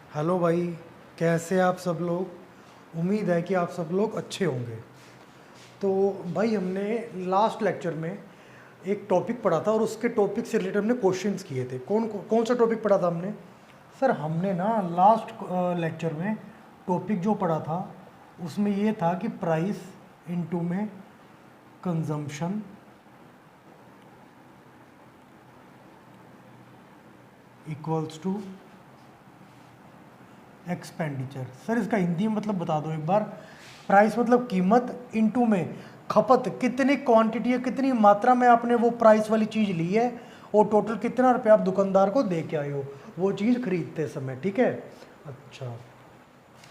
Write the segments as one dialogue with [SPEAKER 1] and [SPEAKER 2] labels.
[SPEAKER 1] Hello भाई। कैसे आप सब लोग? उम्मीद है कि आप सब लोग अच्छे होंगे। तो भाई हमने लास्ट लेक्चर में एक टॉपिक पढ़ा था और उसके टॉपिक से रिलेटेड हमने क्वेश्चंस किए थे। कौन सा टॉपिक पढ़ा था हमने? सर हमने ना लास्ट लेक्चर में टॉपिक जो पढ़ा था उसमें ये था कि प्राइस इनटू में consumption equals to expenditure. Sir इसका हिंदी में मतलब बता दो एक बार। प्राइस मतलब कीमत, इनटू में खपत, कितनी क्वांटिटी है, कितनी मात्रा में आपने वो प्राइस वाली चीज़ ली है और टोटल कितना रुपया आप दुकानदार को दे के आए हो वो चीज़ खरीदते समय। ठीक है। अच्छा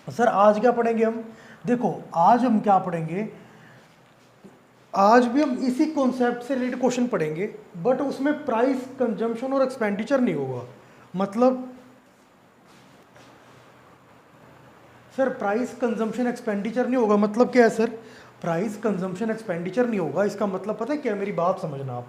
[SPEAKER 1] सर आज क्या पढ़ेंगे हम? देखो आज हम क्या पढ़ेंगे, आज भी हम इसी कॉन्सेप्ट से रिलेटेड क्वेश्चन पढ़ेंगे बट उसमें प्राइस कंजम्पशन और एक्सपेंडिचर नहीं होगा। मतलब सर प्राइस कंजम्पशन एक्सपेंडिचर नहीं होगा मतलब क्या है सर? प्राइस कंजम्पशन एक्सपेंडिचर नहीं होगा इसका मतलब पता है क्या? मेरी बात समझना आप।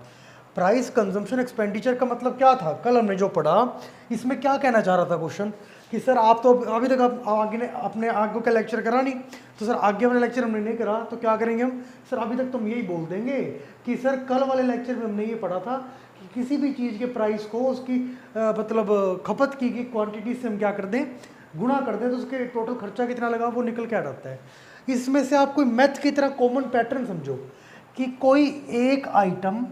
[SPEAKER 1] प्राइस कंजम्पशन एक्सपेंडिचर का मतलब क्या था? कल हमने जो पढ़ा इसमें क्या कहना चाह रहा था क्वेश्चन कि सर आप तो अभी तक आप आगे ने अपने आगे का लेक्चर करा नहीं, तो सर आगे वाला लेक्चर हमने नहीं करा तो क्या करेंगे हम? सर अभी तक तो हम यही बोल देंगे कि सर कल वाले लेक्चर में हमने ये पढ़ा था कि किसी भी चीज़ के प्राइस को उसकी मतलब खपत की गई क्वांटिटी से हम क्या कर दें, गुणा कर दें, तो उसके टोटल खर्चा कितना लगा वो निकल के आ जाता है। इसमें से आप कोई मैथ की तरह कॉमन पैटर्न समझो कि कोई एक आइटम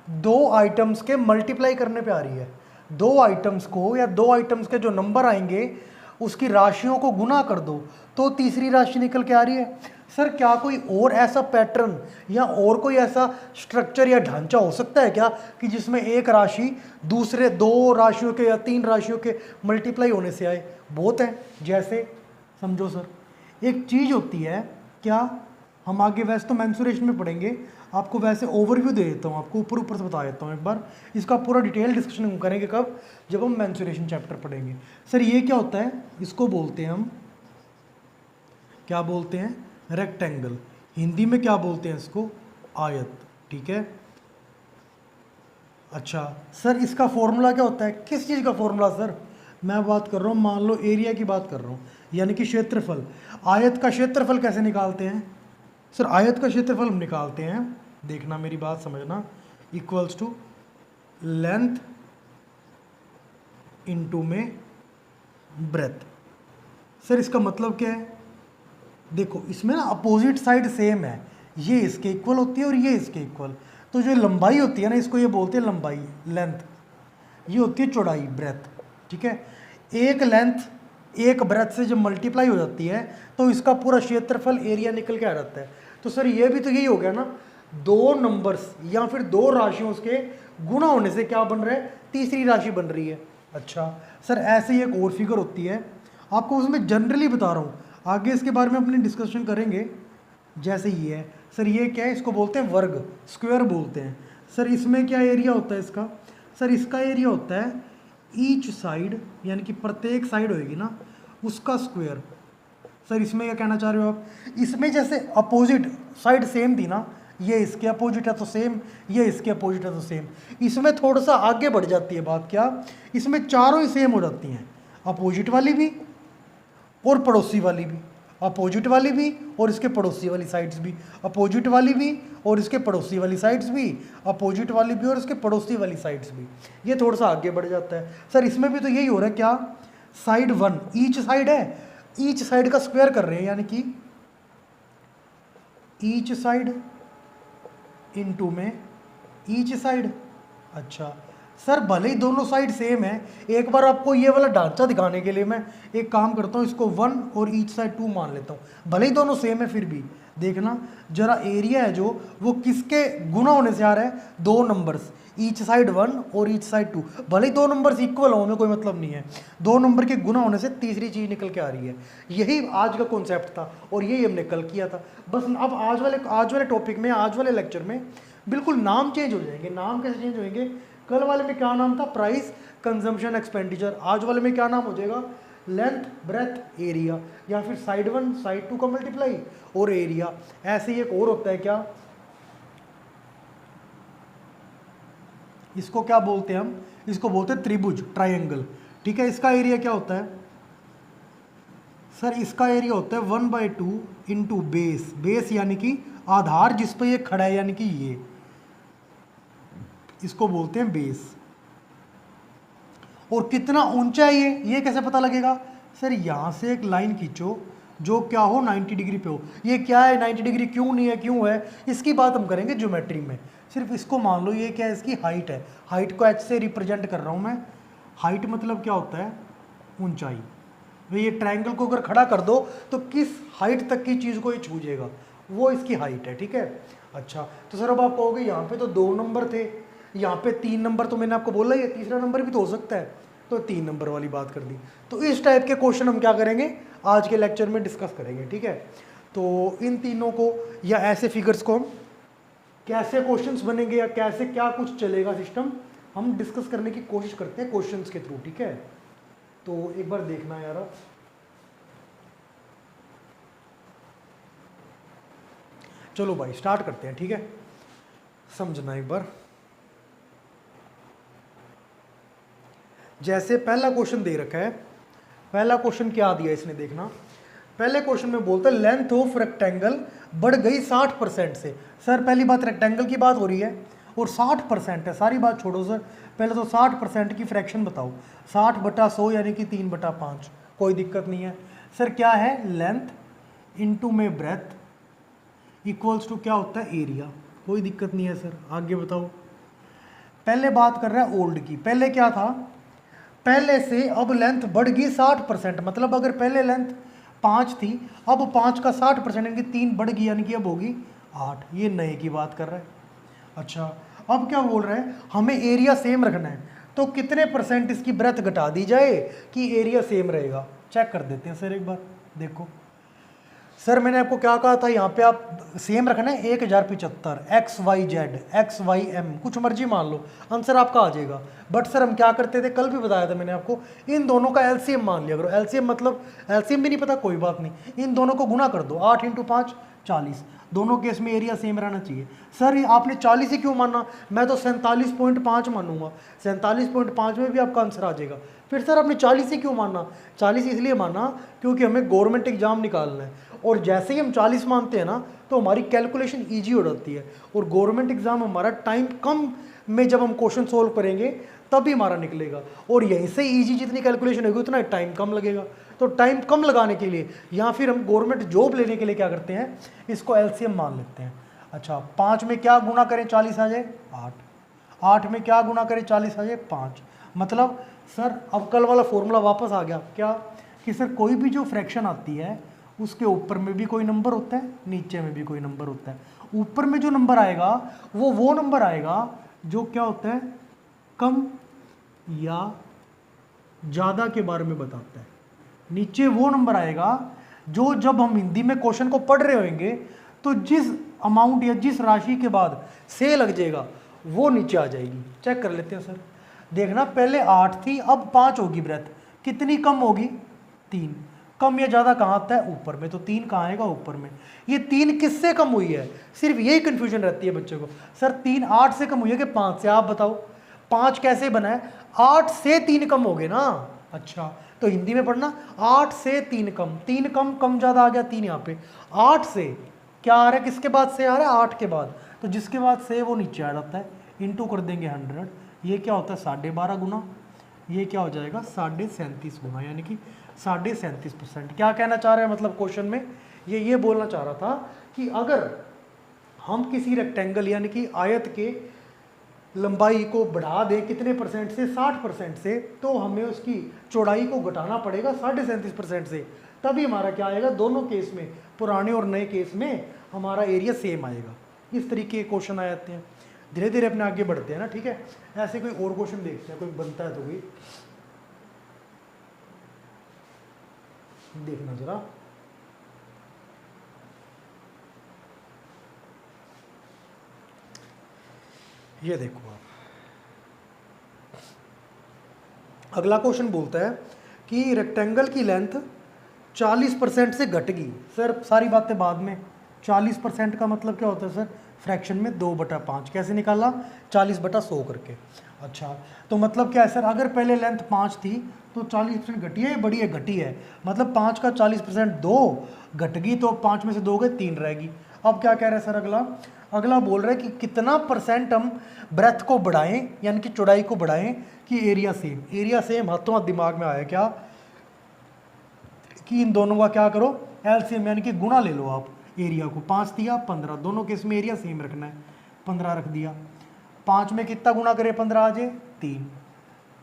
[SPEAKER 1] दो आइटम्स के मल्टीप्लाई करने पे आ रही है। दो आइटम्स को या दो आइटम्स के जो नंबर आएंगे उसकी राशियों को गुना कर दो तो तीसरी राशि निकल के आ रही है। सर क्या कोई और ऐसा पैटर्न या और कोई ऐसा स्ट्रक्चर या ढांचा हो सकता है क्या कि जिसमें एक राशि दूसरे दो राशियों के या तीन राशियों के मल्टीप्लाई होने से आए? बहुत है। जैसे समझो सर एक चीज़ होती है, क्या हम आगे वैसे तो मेंसुरेशन में पढ़ेंगे, आपको वैसे ओवरव्यू दे देता हूँ, आपको ऊपर ऊपर से बता देता हूँ एक बार। इसका पूरा डिटेल डिस्कशन हम करेंगे कब? जब हम मेंसुरेशन चैप्टर पढ़ेंगे। सर ये क्या होता है? इसको बोलते हैं हम, क्या बोलते हैं? रेक्टेंगल। हिंदी में क्या बोलते हैं इसको? आयत। ठीक है। अच्छा सर इसका फॉर्मूला क्या होता है? किस चीज़ का फॉर्मूला सर? मैं बात कर रहा हूँ, मान लो एरिया की बात कर रहा हूँ, यानी कि क्षेत्रफल। आयत का क्षेत्रफल कैसे निकालते हैं? सर आयत का क्षेत्रफल हम निकालते हैं, देखना मेरी बात समझना, इक्वल्स टू लेंथ इनटू में ब्रेथ। सर इसका मतलब क्या है? देखो इसमें ना अपोजिट साइड सेम है, ये इसके इक्वल होती है और ये इसके इक्वल, तो जो लंबाई होती है ना इसको ये बोलते हैं लंबाई, लेंथ। ये होती है चौड़ाई, ब्रेथ। ठीक है। एक लेंथ एक ब्रेथ से जब मल्टीप्लाई हो जाती है तो इसका पूरा क्षेत्रफल एरिया निकल के आ जाता है। तो सर ये भी तो यही हो गया ना, दो नंबर्स या फिर दो राशियों के गुणा होने से क्या बन रहा है? तीसरी राशि बन रही है। अच्छा सर ऐसे ही एक और फिगर होती है, आपको उसमें जनरली बता रहा हूँ, आगे इसके बारे में अपनी डिस्कशन करेंगे। जैसे ये है सर, ये क्या है? इसको बोलते हैं वर्ग, स्क्वायर बोलते हैं। सर इसमें क्या एरिया होता है इसका? सर इसका एरिया होता है ईच साइड, यानी कि प्रत्येक साइड होएगी ना उसका स्क्वायर। सर इसमें क्या कहना चाह रहे हो आप? इसमें जैसे अपोजिट साइड सेम थी ना, ये इसके अपोजिट है तो सेम, ये इसके अपोजिट है तो सेम। इसमें थोड़ा सा आगे बढ़ जाती है बात, क्या? इसमें चारों ही सेम हो जाती हैं, अपोजिट वाली भी और पड़ोसी वाली भी, अपोजिट वाली भी और इसके पड़ोसी वाली साइड्स भी, अपोजिट वाली भी और इसके पड़ोसी वाली साइड्स भी, अपोजिट वाली भी और इसके पड़ोसी वाली साइड्स भी। ये थोड़ा सा आगे बढ़ जाता है। सर इसमें भी तो यही हो रहा है, क्या? साइड वन, ईच साइड है, ईच साइड का स्क्वायर कर रहे हैं, यानी कि ईच साइड इनटू में ईच साइड। अच्छा सर भले ही दोनों साइड सेम है, एक बार आपको ये वाला ढांचा दिखाने के लिए मैं एक काम करता हूँ, इसको 1 और ईच साइड 2 मान लेता हूँ। भले ही दोनों सेम है फिर भी देखना जरा, एरिया है जो वो किसके गुना होने से आ रहा है? दो नंबर्स, ईच साइड 1 और ईच साइड 2। भले ही दो नंबर्स इक्वल हो, हमें कोई मतलब नहीं है, दो नंबर के गुना होने से तीसरी चीज़ निकल के आ रही है। यही आज का कॉन्सेप्ट था और यही हमने कल किया था। बस अब आज वाले टॉपिक में, आज वाले लेक्चर में बिल्कुल नाम चेंज हो जाएंगे। नाम कैसे चेंज होंगे? कल वाले में क्या नाम था? Price consumption expenditure. आज वाले में क्या नाम हो जाएगा? लेंथ ब्रेथ एरिया, या फिर साइड 1 साइड 2 का मल्टीप्लाई और एरिया। ऐसे ही एक और होता है, क्या? इसको क्या बोलते हैं हम? इसको बोलते हैं त्रिभुज, ट्राइंगल। ठीक है। इसका एरिया क्या होता है? सर इसका एरिया होता है 1/2 इंटू बेस, बेस यानी कि आधार जिस पे ये खड़ा है, यानी कि ये, इसको बोलते हैं बेस। और कितना ऊंचा है ये कैसे पता लगेगा? सर यहाँ से एक लाइन खींचो जो क्या हो 90 डिग्री पे हो। ये क्या है 90 डिग्री, क्यों नहीं है, क्यों है, इसकी बात हम करेंगे ज्योमेट्री में। सिर्फ इसको मान लो ये क्या है, इसकी हाइट है। हाइट को एच से रिप्रेजेंट कर रहा हूँ मैं। हाइट मतलब क्या होता है? ऊंचाई। भाई ये ट्रायंगल को अगर खड़ा कर दो तो किस हाइट तक की चीज़ को ये छूजेगा, वो इसकी हाइट है, ठीक है। अच्छा, तो सर अब आप कहोगे यहाँ पे तो 2 नंबर थे, यहाँ पे 3 नंबर, तो मैंने आपको बोला ये तीसरा नंबर भी तो हो सकता है, तो 3 नंबर वाली बात कर दी। तो इस टाइप के क्वेश्चन हम क्या करेंगे आज के लेक्चर में डिस्कस करेंगे, ठीक है। तो इन तीनों को या ऐसे फिगर्स को हम कैसे क्वेश्चंस बनेंगे या कैसे क्या कुछ चलेगा सिस्टम, हम डिस्कस करने की कोशिश करते हैं क्वेश्चंस के थ्रू, ठीक है। तो एक बार देखना यार, चलो भाई स्टार्ट करते हैं, ठीक है। समझना एक बार, जैसे पहला क्वेश्चन दे रखा है। पहला क्वेश्चन क्या दिया इसने, देखना। पहले क्वेश्चन में बोलता है लेंथ ऑफ रेक्टेंगल बढ़ गई 60% से। सर पहली बात रेक्टेंगल की बात हो रही है और 60% है, सारी बात छोड़ो सर, पहले तो 60% की फ्रैक्शन बताओ। 60/100 यानी कि 3/5, कोई दिक्कत नहीं है। सर क्या है, लेंथ इंटू में ब्रेथ इक्वल्स टू क्या होता है, एरिया, कोई दिक्कत नहीं है सर। आगे बताओ। पहले बात कर रहा है ओल्ड की, पहले क्या था, पहले से अब लेंथ बढ़ गई 60%, मतलब अगर पहले लेंथ 5 थी अब 5 का 60% यानी कि 3 बढ़ गई, यानी कि अब होगी 8। ये नए की बात कर रहा है। अच्छा, अब क्या बोल रहे हैं, हमें एरिया सेम रखना है, तो कितने % इसकी ब्रेथ घटा दी जाए कि एरिया सेम रहेगा। चेक कर देते हैं सर एक बार, देखो सर मैंने आपको क्या कहा था, यहाँ पे आप सेम रखना है 1075, XYZ XYM कुछ मर्जी मान लो, आंसर आपका आ जाएगा। बट सर हम क्या करते थे, कल भी बताया था मैंने आपको, इन दोनों का LCM मान लिया करो। LCM मतलब LCM भी नहीं पता, कोई बात नहीं, इन दोनों को गुना कर दो, 8 × 5 40, दोनों केस में एरिया सेम रहना चाहिए। सर ये आपने 40 ही क्यों माना, मैं तो 47.5 मानूंगा, 47.5 में भी आपका आंसर आ जाएगा। फिर सर आपने 40 ही क्यों माना, 40 इसलिए माना क्योंकि हमें गवर्नमेंट एग्जाम निकालना है, और जैसे ही हम 40 मानते हैं ना तो हमारी कैलकुलेशन ईजी हो जाती है, और गवर्नमेंट एग्जाम हमारा टाइम कम में जब हम क्वेश्चन सोल्व करेंगे तभी हमारा निकलेगा, और यहीं से ईजी जितनी कैलकुलेशन होगी उतना टाइम कम लगेगा। तो टाइम कम लगाने के लिए या फिर हम गवर्नमेंट जॉब लेने के लिए क्या करते हैं, इसको LCM मान लेते हैं। अच्छा, 5 में क्या गुना करें 40 आ जाए 8, 8 में क्या गुना करें 40 आ जाए 5। मतलब सर अब कल वाला फॉर्मूला वापस आ गया, क्या कि सर कोई भी जो फ्रैक्शन आती है उसके ऊपर में भी कोई नंबर होता है, नीचे में भी कोई नंबर होता है। ऊपर में जो नंबर आएगा वो नंबर आएगा जो क्या होता है, कम या ज़्यादा के बारे में बताता है। नीचे वो नंबर आएगा जो जब हम हिंदी में क्वेश्चन को पढ़ रहे होंगे तो जिस अमाउंट या जिस राशि के बाद से लग जाएगा वो नीचे आ जाएगी। चेक कर लेते हैं सर, देखना पहले 8 थी अब 5 होगी ब्रेथ, कितनी कम होगी 3। कम या ज़्यादा कहाँ आता है, ऊपर में, तो 3 कहाँ आएगा, ऊपर में। ये 3 किससे कम हुई है, सिर्फ यही कन्फ्यूजन रहती है बच्चों को, सर 3 8 से कम हुई है कि 5 से, आप बताओ 5 कैसे बना है, 8 से 3 कम हो गए ना। अच्छा, तो हिंदी में पढ़ना 8 से 3 कम, 3 कम, कम ज़्यादा आ गया 3 यहाँ पे, 8 से क्या आ रहा है, किसके बाद से आ रहा है, 8 के बाद, तो जिसके बाद से वो नीचे आ जाता है, इंटू कर देंगे 100। ये क्या होता है 12.5 गुना, ये क्या हो जाएगा 37.5 गुना, यानी कि 37.5%। क्या कहना चाह रहे हैं, मतलब क्वेश्चन में ये बोलना चाह रहा था कि अगर हम किसी रेक्टेंगल यानी कि आयत के लंबाई को बढ़ा दें कितने % से, 60% से, तो हमें उसकी चौड़ाई को घटाना पड़ेगा 37.5% से, तभी हमारा क्या आएगा, दोनों केस में, पुराने और नए केस में हमारा एरिया सेम आएगा। इस तरीके के क्वेश्चन आ जाते हैं। धीरे धीरे अपने आगे बढ़ते हैं ना, ठीक है। ऐसे कोई और क्वेश्चन देखते हैं, कोई बनता है तो कोई देखना जरा। ये देखो आप, अगला क्वेश्चन बोलता है कि रेक्टेंगल की लेंथ 40% से घट गई। सर सारी बातें बाद में, 40% का मतलब क्या होता है सर, फ्रैक्शन में 2/5 कैसे निकाला, 40/100 करके। अच्छा तो मतलब क्या है सर, अगर पहले लेंथ 5 थी तो 40% घटी है, बड़ी है, घटी है, मतलब 5 का 40% 2 घट गई, तो 5 में से 2 गए 3 रहेगी। अब क्या कह रहे हैं सर, अगला बोल रहा है कि कितना परसेंट हम ब्रेथ को बढ़ाएं, यानी कि चौड़ाई को बढ़ाएं कि एरिया सेम हाथों हाथ दिमाग में आया क्या कि इन दोनों का क्या करो, एलसीएम यानी कि गुणा ले लो आप। एरिया को 5 दिया 15, दोनों केस में एरिया सेम रखना है, 15 रख दिया। 5 में कितना गुणा करे 15 आ जाए 3,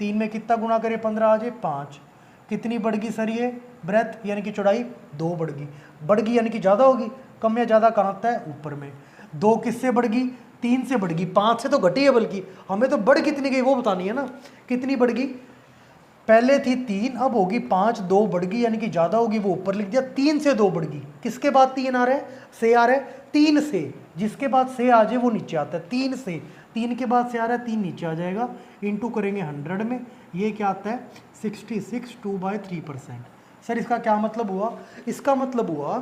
[SPEAKER 1] 3 में कितना गुणा करे 15 आ जाए 5। कितनी बढ़ गई सर ये ब्रेथ यानी कि चौड़ाई, 2 बढ़ गई यानी कि ज़्यादा होगी, कम या ज़्यादा कहाँ आता है ऊपर में। 2 किससे बढ़ गई, 3 से बढ़ गई, 5 से तो घटी है, बल्कि हमें तो बढ़ कितनी गई वो बतानी है ना, कितनी बढ़ गई, पहले थी 3 अब होगी 5, 2 बढ़ गई यानी कि ज़्यादा होगी, वो ऊपर लिख दिया। 3 से 2 बढ़ गई, किसके बाद 3 आ रहा है, से आ रहा है, 3 से, जिसके बाद से आ जाए वो नीचे आता है, 3 से, 3 के बाद से आ रहा है, 3 नीचे आ जाएगा, इंटू करेंगे 100 में, ये क्या आता है 66 2/3%। सर इसका क्या मतलब हुआ, इसका मतलब हुआ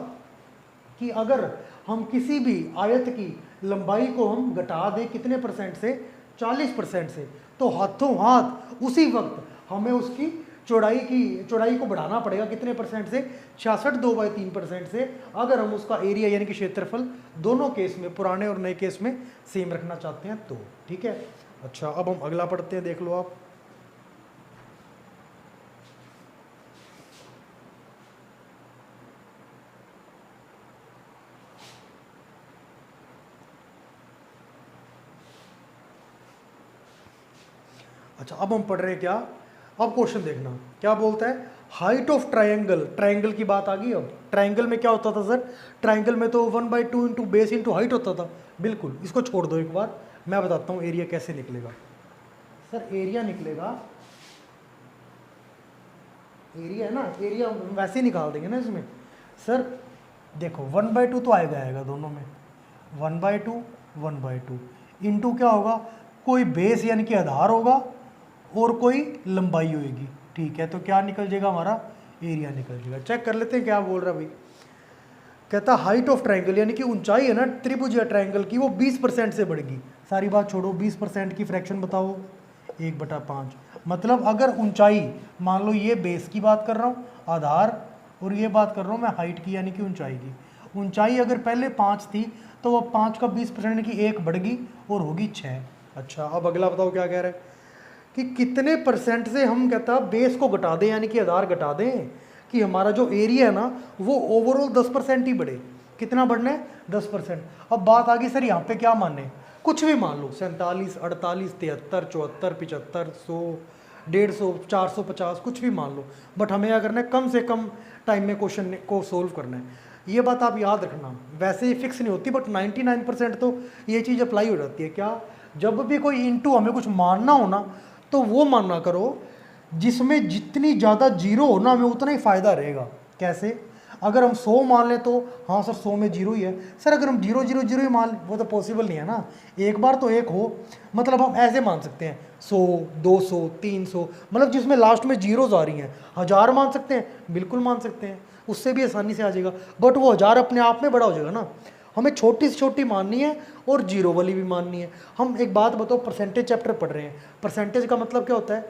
[SPEAKER 1] कि अगर हम किसी भी आयत की लंबाई को हम घटा दें कितने परसेंट से, 40% से, तो हाथों हाथ उसी वक्त हमें उसकी चौड़ाई को बढ़ाना पड़ेगा कितने परसेंट से, 66 2/3% से, अगर हम उसका एरिया यानी कि क्षेत्रफल दोनों केस में, पुराने और नए केस में सेम रखना चाहते हैं तो। ठीक है, अच्छा अब हम अगला पढ़ते हैं, देख लो आप। अच्छा अब हम पढ़ रहे हैं क्या, अब क्वेश्चन देखना क्या बोलता है, हाइट ऑफ ट्रायंगल की बात आ गई। अब ट्रायंगल में क्या होता था सर, ट्रायंगल में तो 1/2 इंटू बेस इंटू हाइट होता था। बिल्कुल, इसको छोड़ दो एक बार, मैं बताता हूँ एरिया कैसे निकलेगा। सर एरिया निकलेगा, एरिया है ना, एरिया वैसे ही निकाल देंगे ना इसमें। सर देखो 1/2 तो आएगा दोनों में, 1/2 इंटू क्या होगा, कोई बेस यानी कि आधार होगा और कोई लंबाई होगी। ठीक है, तो क्या निकल जाएगा हमारा, एरिया निकल जाएगा। चेक कर लेते हैं क्या बोल रहा भाई, कहता हाइट ऑफ ट्रायंगल यानी कि ऊंचाई है ना त्रिभुज या ट्रायंगल की, वो 20% से बढ़ेगी। सारी बात छोड़ो, 20% की फ्रैक्शन बताओ, 1/5। मतलब अगर ऊंचाई, मान लो ये बेस की बात कर रहा हूँ आधार, और ये बात कर रहा हूँ मैं हाइट की यानी कि ऊंचाई की। ऊंचाई अगर पहले 5 थी तो वो 5 का 20% की 1 बढ़ गई और होगी 6। अच्छा अब अगला बताओ क्या कह रहा है कि कितने परसेंट से हम कहता बेस को घटा दें यानी कि आधार घटा दें कि हमारा जो एरिया है ना वो ओवरऑल 10% ही बढ़े। कितना बढ़ना है, 10%। अब बात आ गई सर यहाँ पे क्या माने, कुछ भी मान लो, 47 48 73 74 75 100 150 450 कुछ भी मान लो, बट हमें क्या करना है, कम से कम टाइम में क्वेश्चन को सोल्व करना है। ये बात आप याद रखना, वैसे ही फिक्स नहीं होती, बट 99% तो ये चीज़ अप्लाई हो जाती है। क्या, जब भी कोई इंटू हमें कुछ मानना हो ना, तो वो मानना करो जिसमें जितनी ज़्यादा जीरो हो ना हमें उतना ही फ़ायदा रहेगा। कैसे, अगर हम 100 मान लें तो हाँ सर 100 में जीरो ही है, सर अगर हम 0 0 0 ही मान लें वो तो पॉसिबल नहीं है ना, एक बार तो एक हो। मतलब हम ऐसे मान सकते हैं 100 200 300, मतलब जिसमें लास्ट में जीरोज आ रही हैं। 1000 मान सकते हैं, बिल्कुल मान सकते हैं, उससे भी आसानी से आ जाएगा, बट वो 1000 अपने आप में बड़ा हो जाएगा ना। हमें छोटी से छोटी माननी है और जीरो वाली भी माननी है। हम एक बात बताओ, परसेंटेज चैप्टर पढ़ रहे हैं, परसेंटेज का मतलब क्या होता है,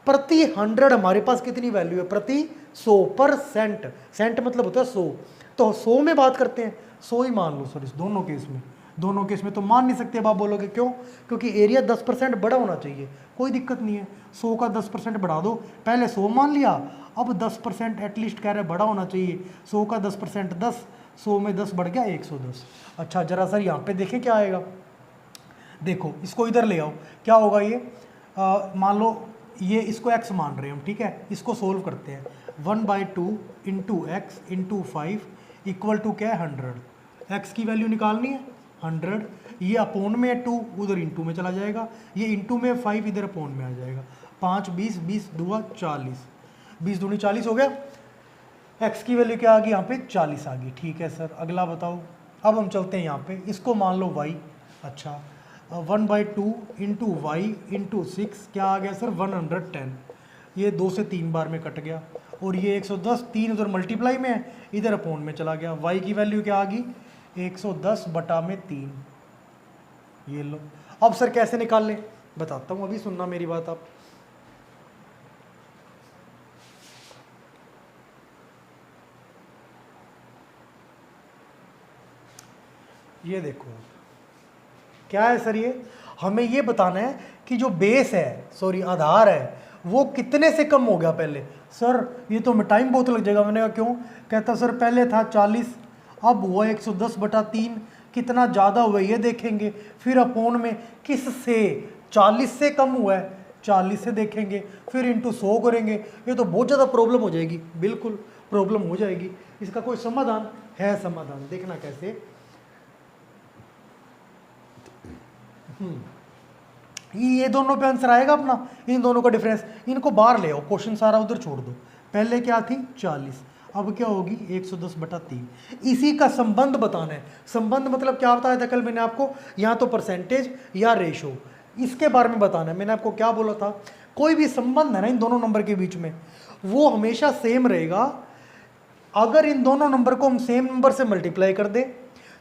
[SPEAKER 1] प्रति 100 हमारे पास कितनी वैल्यू है, प्रति 100%। सेंट मतलब होता है 100, तो 100 में बात करते हैं, 100 ही मान लो सर इस दोनों केस में तो मान नहीं सकते। अब आप बोलोगे क्यों, क्योंकि एरिया 10% बड़ा होना चाहिए, कोई दिक्कत नहीं है, 100 का 10% बढ़ा दो, पहले 100 मान लिया, अब 10% एटलीस्ट कह रहे बड़ा होना चाहिए, 100 का 10% 10, 100 में 10 बढ़ गया 110। अच्छा जरा सर यहाँ पे देखें क्या आएगा, देखो इसको इधर ले आओ, क्या होगा ये, मान लो ये इसको x मान रहे हैं हम, ठीक है, इसको सोल्व करते हैं। 1/2 into x into 5 equal to क्या है 100। x की वैल्यू निकालनी है 100, ये अपोन में है 2, उधर इंटू में चला जाएगा, ये इंटू में 5 इधर अपोन में आ जाएगा। 5 20 20 2 40, 20 दूनी 40 हो गया, x की वैल्यू क्या आ गई यहाँ पे 40 आ गई। ठीक है सर अगला बताओ, अब हम चलते हैं यहाँ पे, इसको मान लो y। अच्छा 1/2 इंटू वाई इंटू 6 क्या आ गया सर 110, ये 2 से 3 बार में कट गया, और ये 110, 3 उधर मल्टीप्लाई में है, इधर अपोन में चला गया। y की वैल्यू क्या आ गई 110 बटा में 3, ये लो। अब सर कैसे निकाल लें, बताता हूँ, अभी सुनना मेरी बात आप। ये देखो क्या है सर, ये हमें ये बताना है कि जो बेस है, सॉरी आधार है, वो कितने से कम हो गया पहले। सर ये तो हमें टाइम बहुत लग जाएगा। मैंने कहा क्यों, कहता सर पहले था 40, अब हुआ 110/3, कितना ज़्यादा हुआ ये देखेंगे, फिर अपोन में किस से, 40 से कम हुआ है, 40 से देखेंगे, फिर इंटू 100 करेंगे। ये तो बहुत ज़्यादा प्रॉब्लम हो जाएगी, बिल्कुल प्रॉब्लम हो जाएगी। इसका कोई समाधान है, समाधान देखना कैसे। ये दोनों पे आंसर आएगा अपना, इन दोनों का डिफरेंस, इनको बाहर ले आओ, क्वेश्चन सारा उधर छोड़ दो। पहले क्या थी 40, अब क्या होगी 110/3। इसी का संबंध बताना है। संबंध मतलब क्या बताया था कल मैंने आपको, या तो परसेंटेज या रेशो, इसके बारे में बताना है। मैंने आपको क्या बोला था, कोई भी संबंध है ना इन दोनों नंबर के बीच में, वो हमेशा सेम रहेगा अगर इन दोनों नंबर को हम सेम नंबर से मल्टीप्लाई कर दें,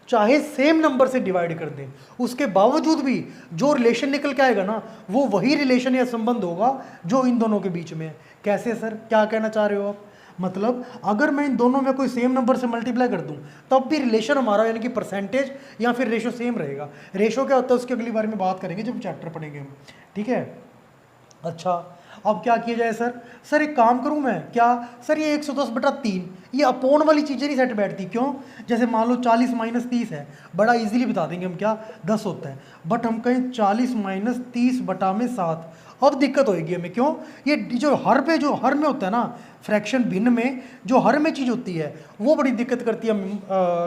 [SPEAKER 1] चाहे सेम नंबर से डिवाइड कर दें, उसके बावजूद भी जो रिलेशन निकल के आएगा ना, वो वही रिलेशन या संबंध होगा जो इन दोनों के बीच में है। कैसे सर, क्या कहना चाह रहे हो आप, मतलब अगर मैं इन दोनों में कोई सेम नंबर से मल्टीप्लाई कर दूं, तब भी रिलेशन हमारा यानी कि परसेंटेज या फिर रेशो सेम रहेगा। रेशो क्या होता है उसकी अगली बार में बात करेंगे जब चैप्टर पढ़ेंगे हम, ठीक है। अच्छा अब क्या किया जाए सर, सर एक काम करूं मैं क्या, सर ये 110/3 ये अपोन वाली चीज़ें नहीं सेट बैठती, क्यों, जैसे मान लो 40 - 30 है, बड़ा इजीली बता देंगे हम क्या 10 होता है, बट हम कहें 40 - 30/7, अब दिक्कत होएगी हमें, क्यों, ये जो हर पे जो हर में होता है ना, फ्रैक्शन भिन्न में जो हर में चीज़ होती है वो बड़ी दिक्कत करती है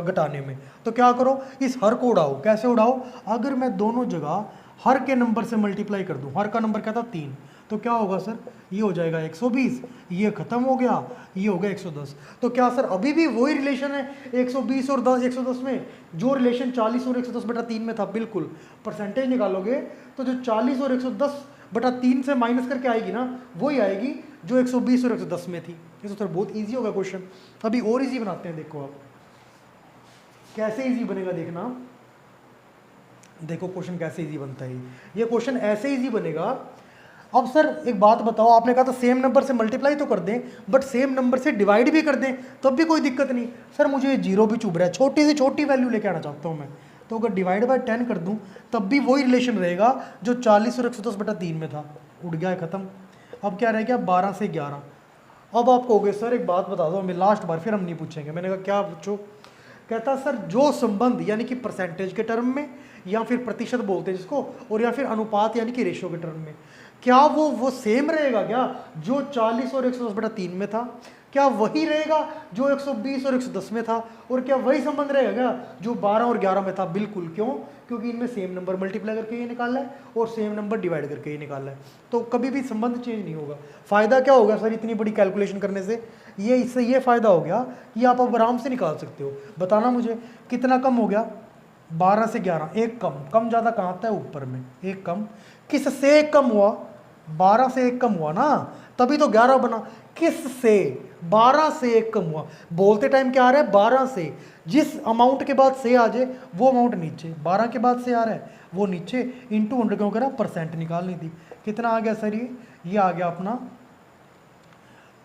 [SPEAKER 1] घटाने में। तो क्या करो, इस हर को उड़ाओ। कैसे उड़ाओ, अगर मैं दोनों जगह हर के नंबर से मल्टीप्लाई कर दूं, हर का नंबर क्या था 3, तो क्या होगा सर, ये हो जाएगा 120, ये खत्म हो गया, ये हो गया 110। तो क्या सर अभी भी वही रिलेशन है 120 और 110 में, जो रिलेशन 40 और 110/3 में था, बिल्कुल। परसेंटेज निकालोगे तो जो 40 और 110/3 से माइनस करके आएगी ना, वही आएगी जो 120 और 110 में थी। ये तो सर बहुत ईजी होगा क्वेश्चन। अभी और ईजी बनाते हैं, देखो आप कैसे ईजी बनेगा, देखना देखो क्वेश्चन कैसे इजी बनता है। ये क्वेश्चन ऐसे इजी बनेगा। अब सर एक बात बताओ, आपने कहा था सेम नंबर से मल्टीप्लाई तो कर दें, बट सेम नंबर से डिवाइड भी कर दें तब भी कोई दिक्कत नहीं। सर मुझे ये जीरो भी चुभ रहा है, छोटी से छोटी वैल्यू लेके आना चाहता हूँ मैं, तो अगर डिवाइड बाय 10 कर दूँ तब भी वही रिलेशन रहेगा जो 40 और 110/3 में था, उड़ गया है, खत्म। अब क्या रह गया 12 से 11। अब आप कहोगे सर एक बात बता दो हमें लास्ट बार, फिर हम नहीं पूछेंगे। मैंने कहा क्या पूछो, कहता सर जो संबंध यानी कि परसेंटेज के टर्म में या फिर प्रतिशत बोलते हैं जिसको, और या फिर अनुपात यानी कि रेशियो के टर्म में, क्या वो सेम रहेगा क्या जो 40 और 110/3 में था, क्या वही रहेगा जो 120 और 110 में था, और क्या वही संबंध रहेगा क्या जो 12 और 11 में था। बिल्कुल, क्यों, क्योंकि इनमें सेम नंबर मल्टीप्लाई करके ये निकालना है और सेम नंबर डिवाइड करके ये निकालना है, तो कभी भी संबंध चेंज नहीं होगा। फायदा क्या होगा सर इतनी बड़ी कैलकुलेशन करने से, ये इससे ये फायदा हो गया कि आप अब आराम से निकाल सकते हो। बताना मुझे कितना कम हो गया, 12 से 11, एक कम, कम ज़्यादा कहाँ आता है ऊपर में, एक कम, किससे एक कम हुआ, 12 से एक कम हुआ ना, तभी तो 11 बना। किससे, 12 से एक कम हुआ। बोलते टाइम क्या आ रहा है 12 से, जिस अमाउंट के बाद से आ जाए वो अमाउंट नीचे, 12 के बाद से आ रहा है वो नीचे, इंटू 100 क्यों करा, परसेंट निकालनी थी। कितना आ गया सर, ये आ गया अपना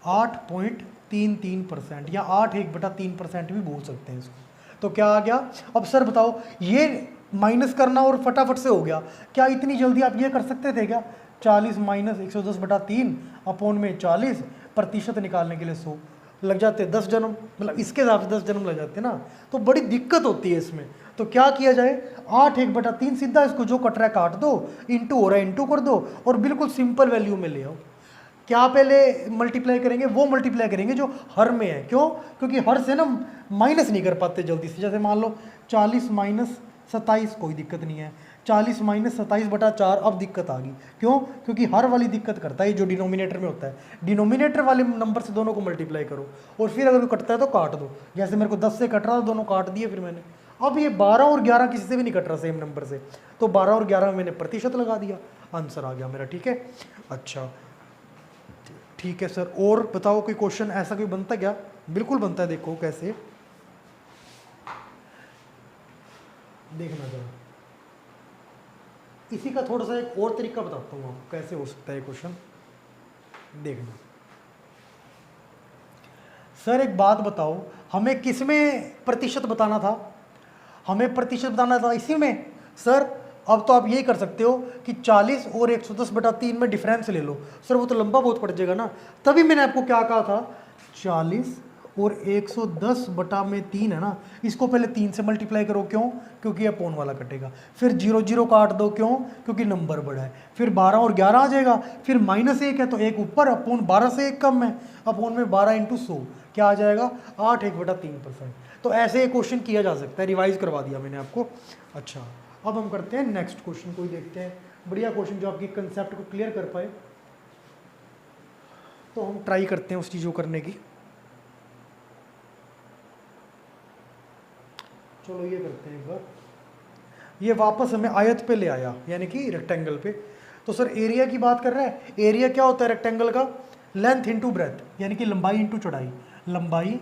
[SPEAKER 1] 8.33% या 8/1/3% भी बोल सकते हैं इसको। तो क्या आ गया, अब सर बताओ ये माइनस करना और फटाफट से हो गया, क्या इतनी जल्दी आप ये कर सकते थे क्या, 40 - 110/3 अपोन में 40, प्रतिशत निकालने के लिए 100 लग जाते 10 जन्म, मतलब इसके हिसाब से 10 जन्म लग जाते ना, तो बड़ी दिक्कत होती है इसमें। तो क्या किया जाए, 8/1/3 सीधा इसको जो कट रहा है काट दो, इंटू हो रहा है इंटू कर दो, और बिल्कुल सिंपल वैल्यू में ले आओ। क्या पहले मल्टीप्लाई करेंगे, वो मल्टीप्लाई करेंगे जो हर में है, क्यों, क्योंकि हर से ना माइनस नहीं कर पाते जल्दी से। जैसे मान लो 40 - 27, कोई दिक्कत नहीं है, 40 - 27/4 अब दिक्कत आ गई, क्यों, क्योंकि हर वाली दिक्कत करता है जो डिनोमिनेटर में होता है। डिनोमिनेटर वाले नंबर से दोनों को मल्टीप्लाई करो, और फिर अगर कटता है तो काट दो। जैसे मेरे को 10 से कट रहा था, दोनों काट दिए फिर मैंने। अब ये 12 और 11 किसी से भी नहीं कट रहा सेम नंबर से, तो 12 और 11 में मैंने प्रतिशत लगा दिया, आंसर आ गया मेरा, ठीक है। अच्छा ठीक है सर, और बताओ कोई क्वेश्चन ऐसा कोई बनता क्या, बिल्कुल बनता है, देखो कैसे, देखना जरा। इसी का थोड़ा सा एक और तरीका बताता हूँ आपको कैसे हो सकता है क्वेश्चन, देखना। सर एक बात बताओ, हमें किस में प्रतिशत बताना था? हमें प्रतिशत बताना था इसी में। सर अब तो आप यही कर सकते हो कि 40 और 110/3 में डिफरेंस ले लो। सर वो तो लंबा बहुत पड़ जाएगा ना, तभी मैंने आपको क्या कहा था, 40 और 110/3 है ना, इसको पहले 3 से मल्टीप्लाई करो। क्यों? क्योंकि ये अपोन वाला कटेगा। फिर 0 0 काट दो। क्यों? क्योंकि नंबर बड़ा है। फिर 12 और 11 आ जाएगा। फिर -1 है तो 1 ऊपर, अपोन 12 से 1 कम है, अपोन में 12 × 100 क्या आ जाएगा, 8 1/3%। तो ऐसे एक क्वेश्चन किया जा सकता है, रिवाइज करवा दिया मैंने आपको। अच्छा अब हम करते हैं नेक्स्ट क्वेश्चन, कोई देखते हैं बढ़िया क्वेश्चन जो आपकी कंसेप्ट को क्लियर कर पाए। तो हम ट्राई करते हैं उस चीज़ को करने की। चलो ये करते हैं एक बार, ये वापस हमें आयत पे ले आया, यानी कि रेक्टेंगल पे। तो सर एरिया की बात कर रहा है। एरिया क्या होता है रेक्टेंगल का? लेंथ इंटू ब्रेथ, यानी कि लंबाई इंटू चौड़ाई। लंबाई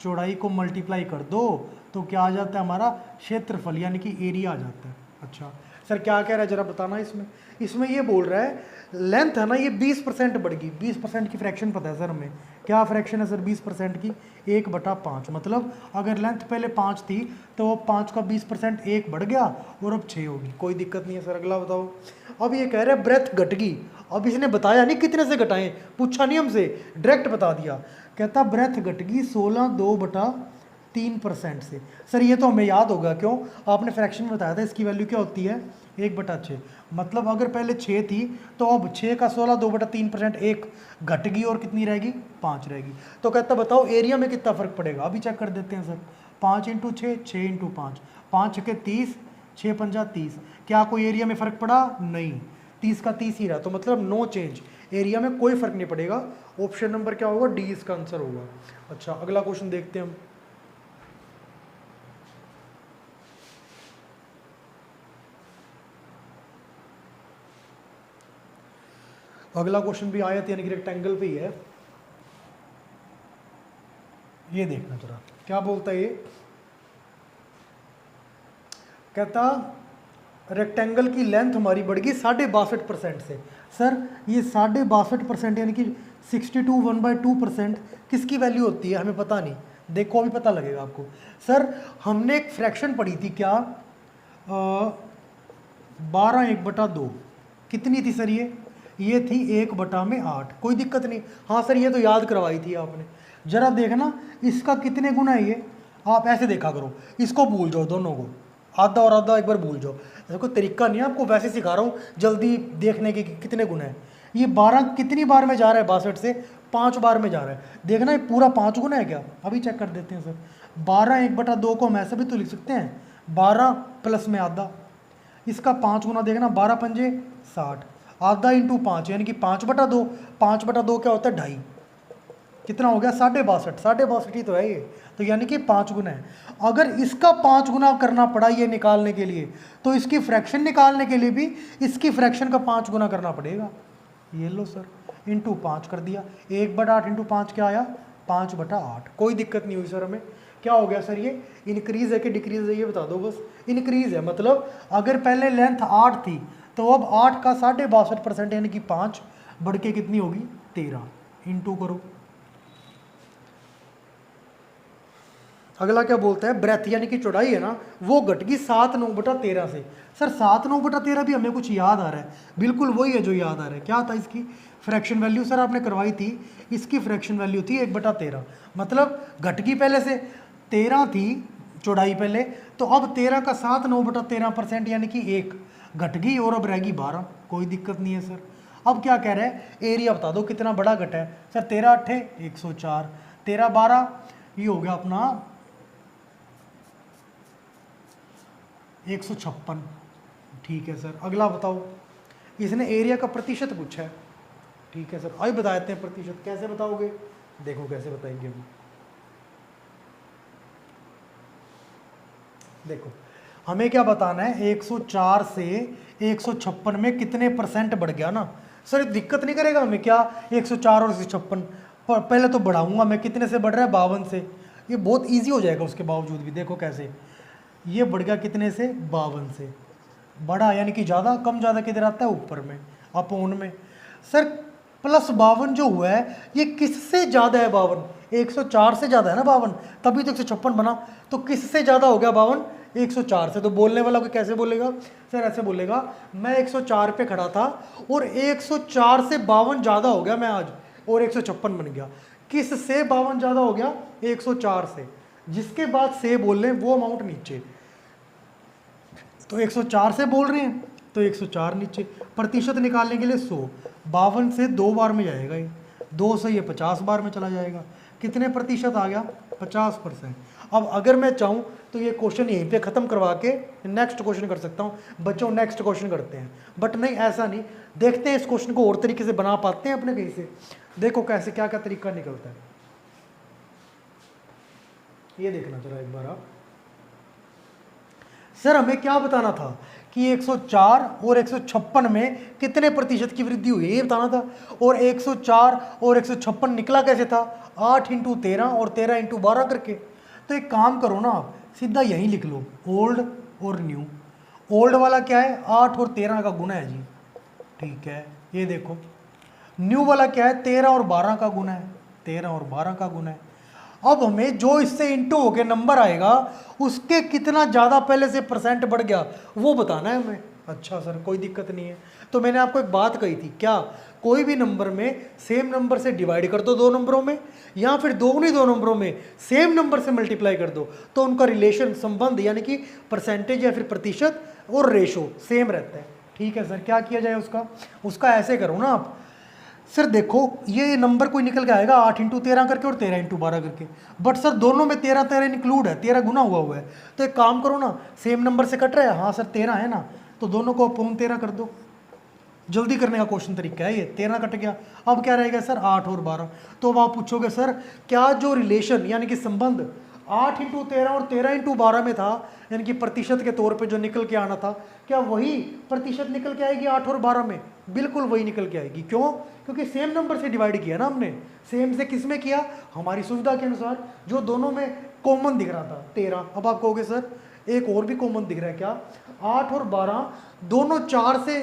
[SPEAKER 1] चौड़ाई को मल्टीप्लाई कर दो तो क्या आ जाता है हमारा क्षेत्रफल, यानी कि एरिया आ जाता है। अच्छा सर क्या कह रहा है जरा बताना। इसमें इसमें ये बोल रहा है लेंथ है ना ये 20% बढ़ गई। 20% की फ्रैक्शन पता है सर हमें, क्या फ्रैक्शन है सर 20% की? 1/5। मतलब अगर लेंथ पहले 5 थी तो 5 का 20% 1 बढ़ गया और अब 6 होगी। कोई दिक्कत नहीं है सर। अगला बताओ। अब ये कह रहा है ब्रेथ घट गई। अब इसने बताया नहीं कितने से घटाएं, पूछा नहीं हमसे, डायरेक्ट बता दिया। कहता ब्रेथ घट गई 16.2/3% से। सर ये तो हमें याद होगा, क्यों? आपने फ्रैक्शन में बताया था इसकी वैल्यू क्या होती है, 1/6। मतलब अगर पहले 6 थी तो अब 6 का 16 2/3% 1 घट गई और कितनी रहेगी, 5 रहेगी। तो कहता बताओ एरिया में कितना फर्क पड़ेगा। अभी चेक कर देते हैं सर। 5 × 6, 6 × 5, 5 के 30, 6 पंजा 30। क्या कोई एरिया में फर्क पड़ा? नहीं, 30 का 30 ही रहा। तो मतलब नो चेंज, एरिया में कोई फर्क नहीं पड़ेगा। ऑप्शन नंबर क्या होगा, डी इसका आंसर होगा। अच्छा अगला क्वेश्चन देखते हैं हम। अगला क्वेश्चन भी आयत यानी कि रेक्टेंगल पे ही है। ये देखना जरा क्या बोलता है ये। कहता रेक्टेंगल की लेंथ हमारी बढ़ गई 62.5% से। सर ये 62.5% यानी कि 62 1/2% किसकी वैल्यू होती है हमें पता नहीं। देखो अभी पता लगेगा आपको। सर हमने एक फ्रैक्शन पढ़ी थी क्या, 12 1/2 कितनी थी सर ये थी 1/8। कोई दिक्कत नहीं। हाँ सर ये तो याद करवाई थी आपने। जरा देखना इसका कितने गुना है ये, आप ऐसे देखा करो, इसको भूल जाओ दोनों को, आधा और आधा एक बार भूल जाओ। ऐसा कोई तरीका नहीं है, आपको वैसे सिखा रहा हूँ जल्दी देखने के कि कितने गुना है। ये 12 कितनी बार में जा रहा है 62 से, 5 बार में जा रहा है। देखना ये पूरा 5 गुना है क्या, अभी चेक कर देते हैं सर। 12 1/2 को हम ऐसे भी तो लिख सकते हैं, 12 प्लस में आधा, इसका 5 गुना देखना, 12 पंजे 60, आधा × 5 यानी कि 5/2। 5/2 क्या होता है 2.5, कितना हो गया 62.5। 62.5 ही तो है ये, तो यानी कि 5 गुना है। अगर इसका 5 गुना करना पड़ा ये निकालने के लिए, तो इसकी फ्रैक्शन निकालने के लिए भी इसकी फ्रैक्शन का 5 गुना करना पड़ेगा। ये लो सर, × 5 कर दिया, 1/8 × 5 क्या आया, 5/8। कोई दिक्कत नहीं हुई सर हमें। क्या हो गया सर ये, इंक्रीज है कि डिक्रीज है ये बता दो बस। इंक्रीज है, मतलब अगर पहले लेंथ 8 थी तो अब 8 का 62.5% यानी कि 5 बढ़ के कितनी होगी 13, इंटू करो। अगला क्या बोलता है, ब्रेथ यानी कि चौड़ाई है ना वो घट गई 7 9/13 से। सर 7 9/13 भी हमें कुछ याद आ रहा है, बिल्कुल वही है जो याद आ रहा है। क्या था इसकी फ्रैक्शन वैल्यू, सर आपने करवाई थी, इसकी फ्रैक्शन वैल्यू थी 1/13। मतलब घट गई, पहले से 13 थी चौड़ाई पहले, तो अब 13 का 7 9/13% यानी कि 1 घट गई और अब रहेगी 12। कोई दिक्कत नहीं है सर। अब क्या कह रहे हैं, एरिया बता दो कितना बड़ा घटा है। सर 13 8 104, 13 12 ये हो गया अपना 156। ठीक है सर। अगला बताओ, इसने एरिया का प्रतिशत पूछा है। ठीक है सर, आइए बता देते हैं प्रतिशत। कैसे बताओगे, देखो कैसे बताएंगे हम। देखो हमें क्या बताना है, 104 से 156 में कितने % बढ़ गया ना। सर दिक्कत नहीं करेगा हमें क्या, 104 और 156 पहले तो बढ़ाऊंगा मैं, कितने से बढ़ रहा है 52 से। ये बहुत इजी हो जाएगा उसके बावजूद भी। देखो कैसे, ये बढ़ गया कितने से 52 से, बड़ा यानी कि ज़्यादा, कम ज़्यादा किधर आता है, ऊपर में, अपोन में। सर +52 जो हुआ है ये किससे ज़्यादा है 52? 104 से ज़्यादा है ना 52, तभी तो 156 बना। तो किससे ज़्यादा हो गया 52? 104 से। तो बोलने वाला कोई कैसे बोलेगा? सर ऐसे बोलेगा, मैं 104 पे खड़ा था और 104 से 52 ज़्यादा हो गया मैं आज, और 156 बन गया। किससे 52 ज़्यादा हो गया? 104 से। जिसके बाद से बोल रहे हैं वो अमाउंट नीचे, तो 104 से बोल रहे हैं तो 104 नीचे। प्रतिशत निकालने के लिए 100, 52 से 2 बार में जाएगा ये, 2 से ये 50 बार में चला जाएगा। कितने प्रतिशत आ गया? 50%। अब अगर मैं चाहूँ तो ये क्वेश्चन यहीं पे ख़त्म करवा के नेक्स्ट क्वेश्चन कर सकता हूँ। बच्चों नेक्स्ट क्वेश्चन करते हैं, बट नहीं ऐसा नहीं, देखते हैं इस क्वेश्चन को और तरीके से बना पाते हैं अपने कहीं से। देखो कैसे क्या क्या तरीका निकलता है, ये देखना जरा एक बार आप। सर हमें क्या बताना था कि 104 और 156 में कितने प्रतिशत की वृद्धि हुई है, ये बताना था। और 104 और 156 निकला कैसे था? 8 × 13 और 13 × 12 करके। तो एक काम करो ना, आप सीधा यहीं लिख लो, ओल्ड और न्यू। ओल्ड वाला क्या है? 8 और 13 का गुना है जी, ठीक है। ये देखो न्यू वाला क्या है? 13 और 12 का गुना है, 13 और 12 का गुना है। अब हमें जो इससे इंटू होके नंबर आएगा उसके कितना ज़्यादा पहले से परसेंट बढ़ गया वो बताना है हमें। अच्छा सर कोई दिक्कत नहीं है। तो मैंने आपको एक बात कही थी, क्या कोई भी नंबर में सेम नंबर से डिवाइड कर दो 2 नंबरों में, या फिर दोगुनी 2 नंबरों में सेम नंबर से मल्टीप्लाई कर दो, तो उनका रिलेशन, संबंध यानी कि परसेंटेज या फिर प्रतिशत और रेशो सेम रहता है। ठीक है सर, क्या किया जाए उसका? उसका ऐसे करो ना आप, सर देखो ये नंबर कोई निकल के आएगा 8 × 13 करके और 13 × 12 करके, बट सर दोनों में 13 13 इंक्लूड है, 13 गुना हुआ है। तो एक काम करो ना, सेम नंबर से कट रहा है, हाँ सर 13 है ना, तो दोनों को अपॉन 13 कर दो। जल्दी करने का क्वेश्चन तरीका है ये। 13 कट गया, अब क्या रहेगा सर? 8 और 12। तो अब आप पूछोगे सर क्या जो रिलेशन यानी कि संबंध 8 × 13 और 13 × 12 में था, यानी कि प्रतिशत के तौर पे जो निकल के आना था, क्या वही प्रतिशत निकल के आएगी 8 और 12 में? बिल्कुल वही निकल के आएगी। क्यों? क्योंकि सेम नंबर से डिवाइड किया ना हमने। सेम से किस में किया? हमारी सुविधा के अनुसार, जो दोनों में कॉमन दिख रहा था 13। अब आप कहोगे सर एक और भी कॉमन दिख रहा है, क्या? 8 और 12 दोनों 4 से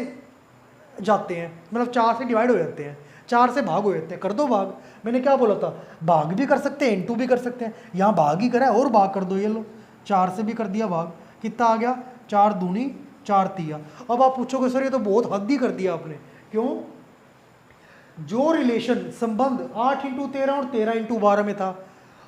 [SPEAKER 1] जाते हैं, मतलब 4 से डिवाइड हो जाते हैं, 4 से भाग हो जाते हैं। कर दो भाग, मैंने क्या बोला था? भाग भी कर सकते हैं, इंटू भी कर सकते हैं। यहाँ भाग ही करा है और भाग कर दो, ये लो 4 से भी कर दिया भाग। कितना आ गया? 4 दूनी 4 तिया। अब आप पूछोगे सर ये तो बहुत हद ही कर दिया आपने। क्यों? जो रिलेशन, संबंध 8 × 13 और 13 × 12 में था,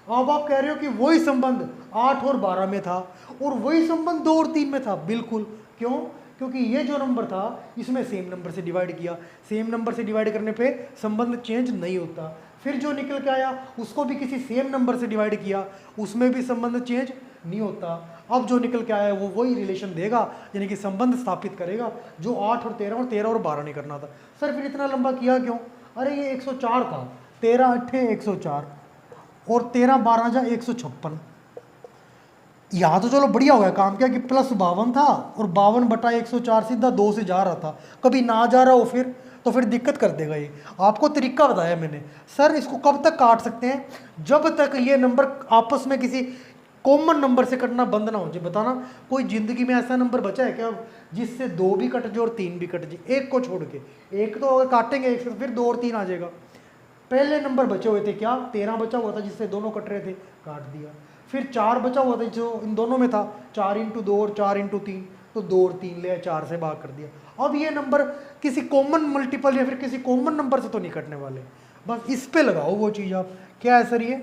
[SPEAKER 1] अब आप कह रहे हो कि वही संबंध 8 और 12 में था, और वही संबंध 2 और 3 में था। बिल्कुल। क्यों? क्योंकि ये जो नंबर था इसमें सेम नंबर से डिवाइड किया, सेम नंबर से डिवाइड करने पे संबंध चेंज नहीं होता। फिर जो निकल के आया उसको भी किसी सेम नंबर से डिवाइड किया, उसमें भी संबंध चेंज नहीं होता। अब जो निकल के आया वो वही रिलेशन देगा, यानी कि संबंध स्थापित करेगा जो 8 और 13 और 13 और 12 नहीं करना था। सर फिर इतना लंबा किया क्यों? अरे ये 104 था, 13 8 104 और 13 12 जा 156। यहाँ तो चलो बढ़िया हो गया काम, क्या कि +52 था और 52/104 सीधा 2 से जा रहा था। कभी ना जा रहा हो फिर तो फिर दिक्कत कर देगा ये। आपको तरीका बताया मैंने। सर इसको कब तक काट सकते हैं? जब तक ये नंबर आपस में किसी कॉमन नंबर से कटना बंद ना हो जाए। बताना कोई जिंदगी में ऐसा नंबर बचा है क्या जिससे 2 भी कट जाए और 3 भी कट जाए, एक को छोड़ के? एक तो अगर काटेंगे एक से फिर 2 और 3 आ जाएगा। पहले नंबर बचे हुए थे क्या? 13 बचा हुआ था जिससे दोनों कट रहे थे, काट दिया। फिर 4 बचा हुआ था जो इन दोनों में था, 4 × 2 और 4 × 3, तो 2 और 3 ले 4 से भाग कर दिया। अब ये नंबर किसी कॉमन मल्टीपल या फिर किसी कॉमन नंबर से तो नहीं कटने वाले, बस इस पे लगाओ वो चीज़ आप। क्या है सर ये?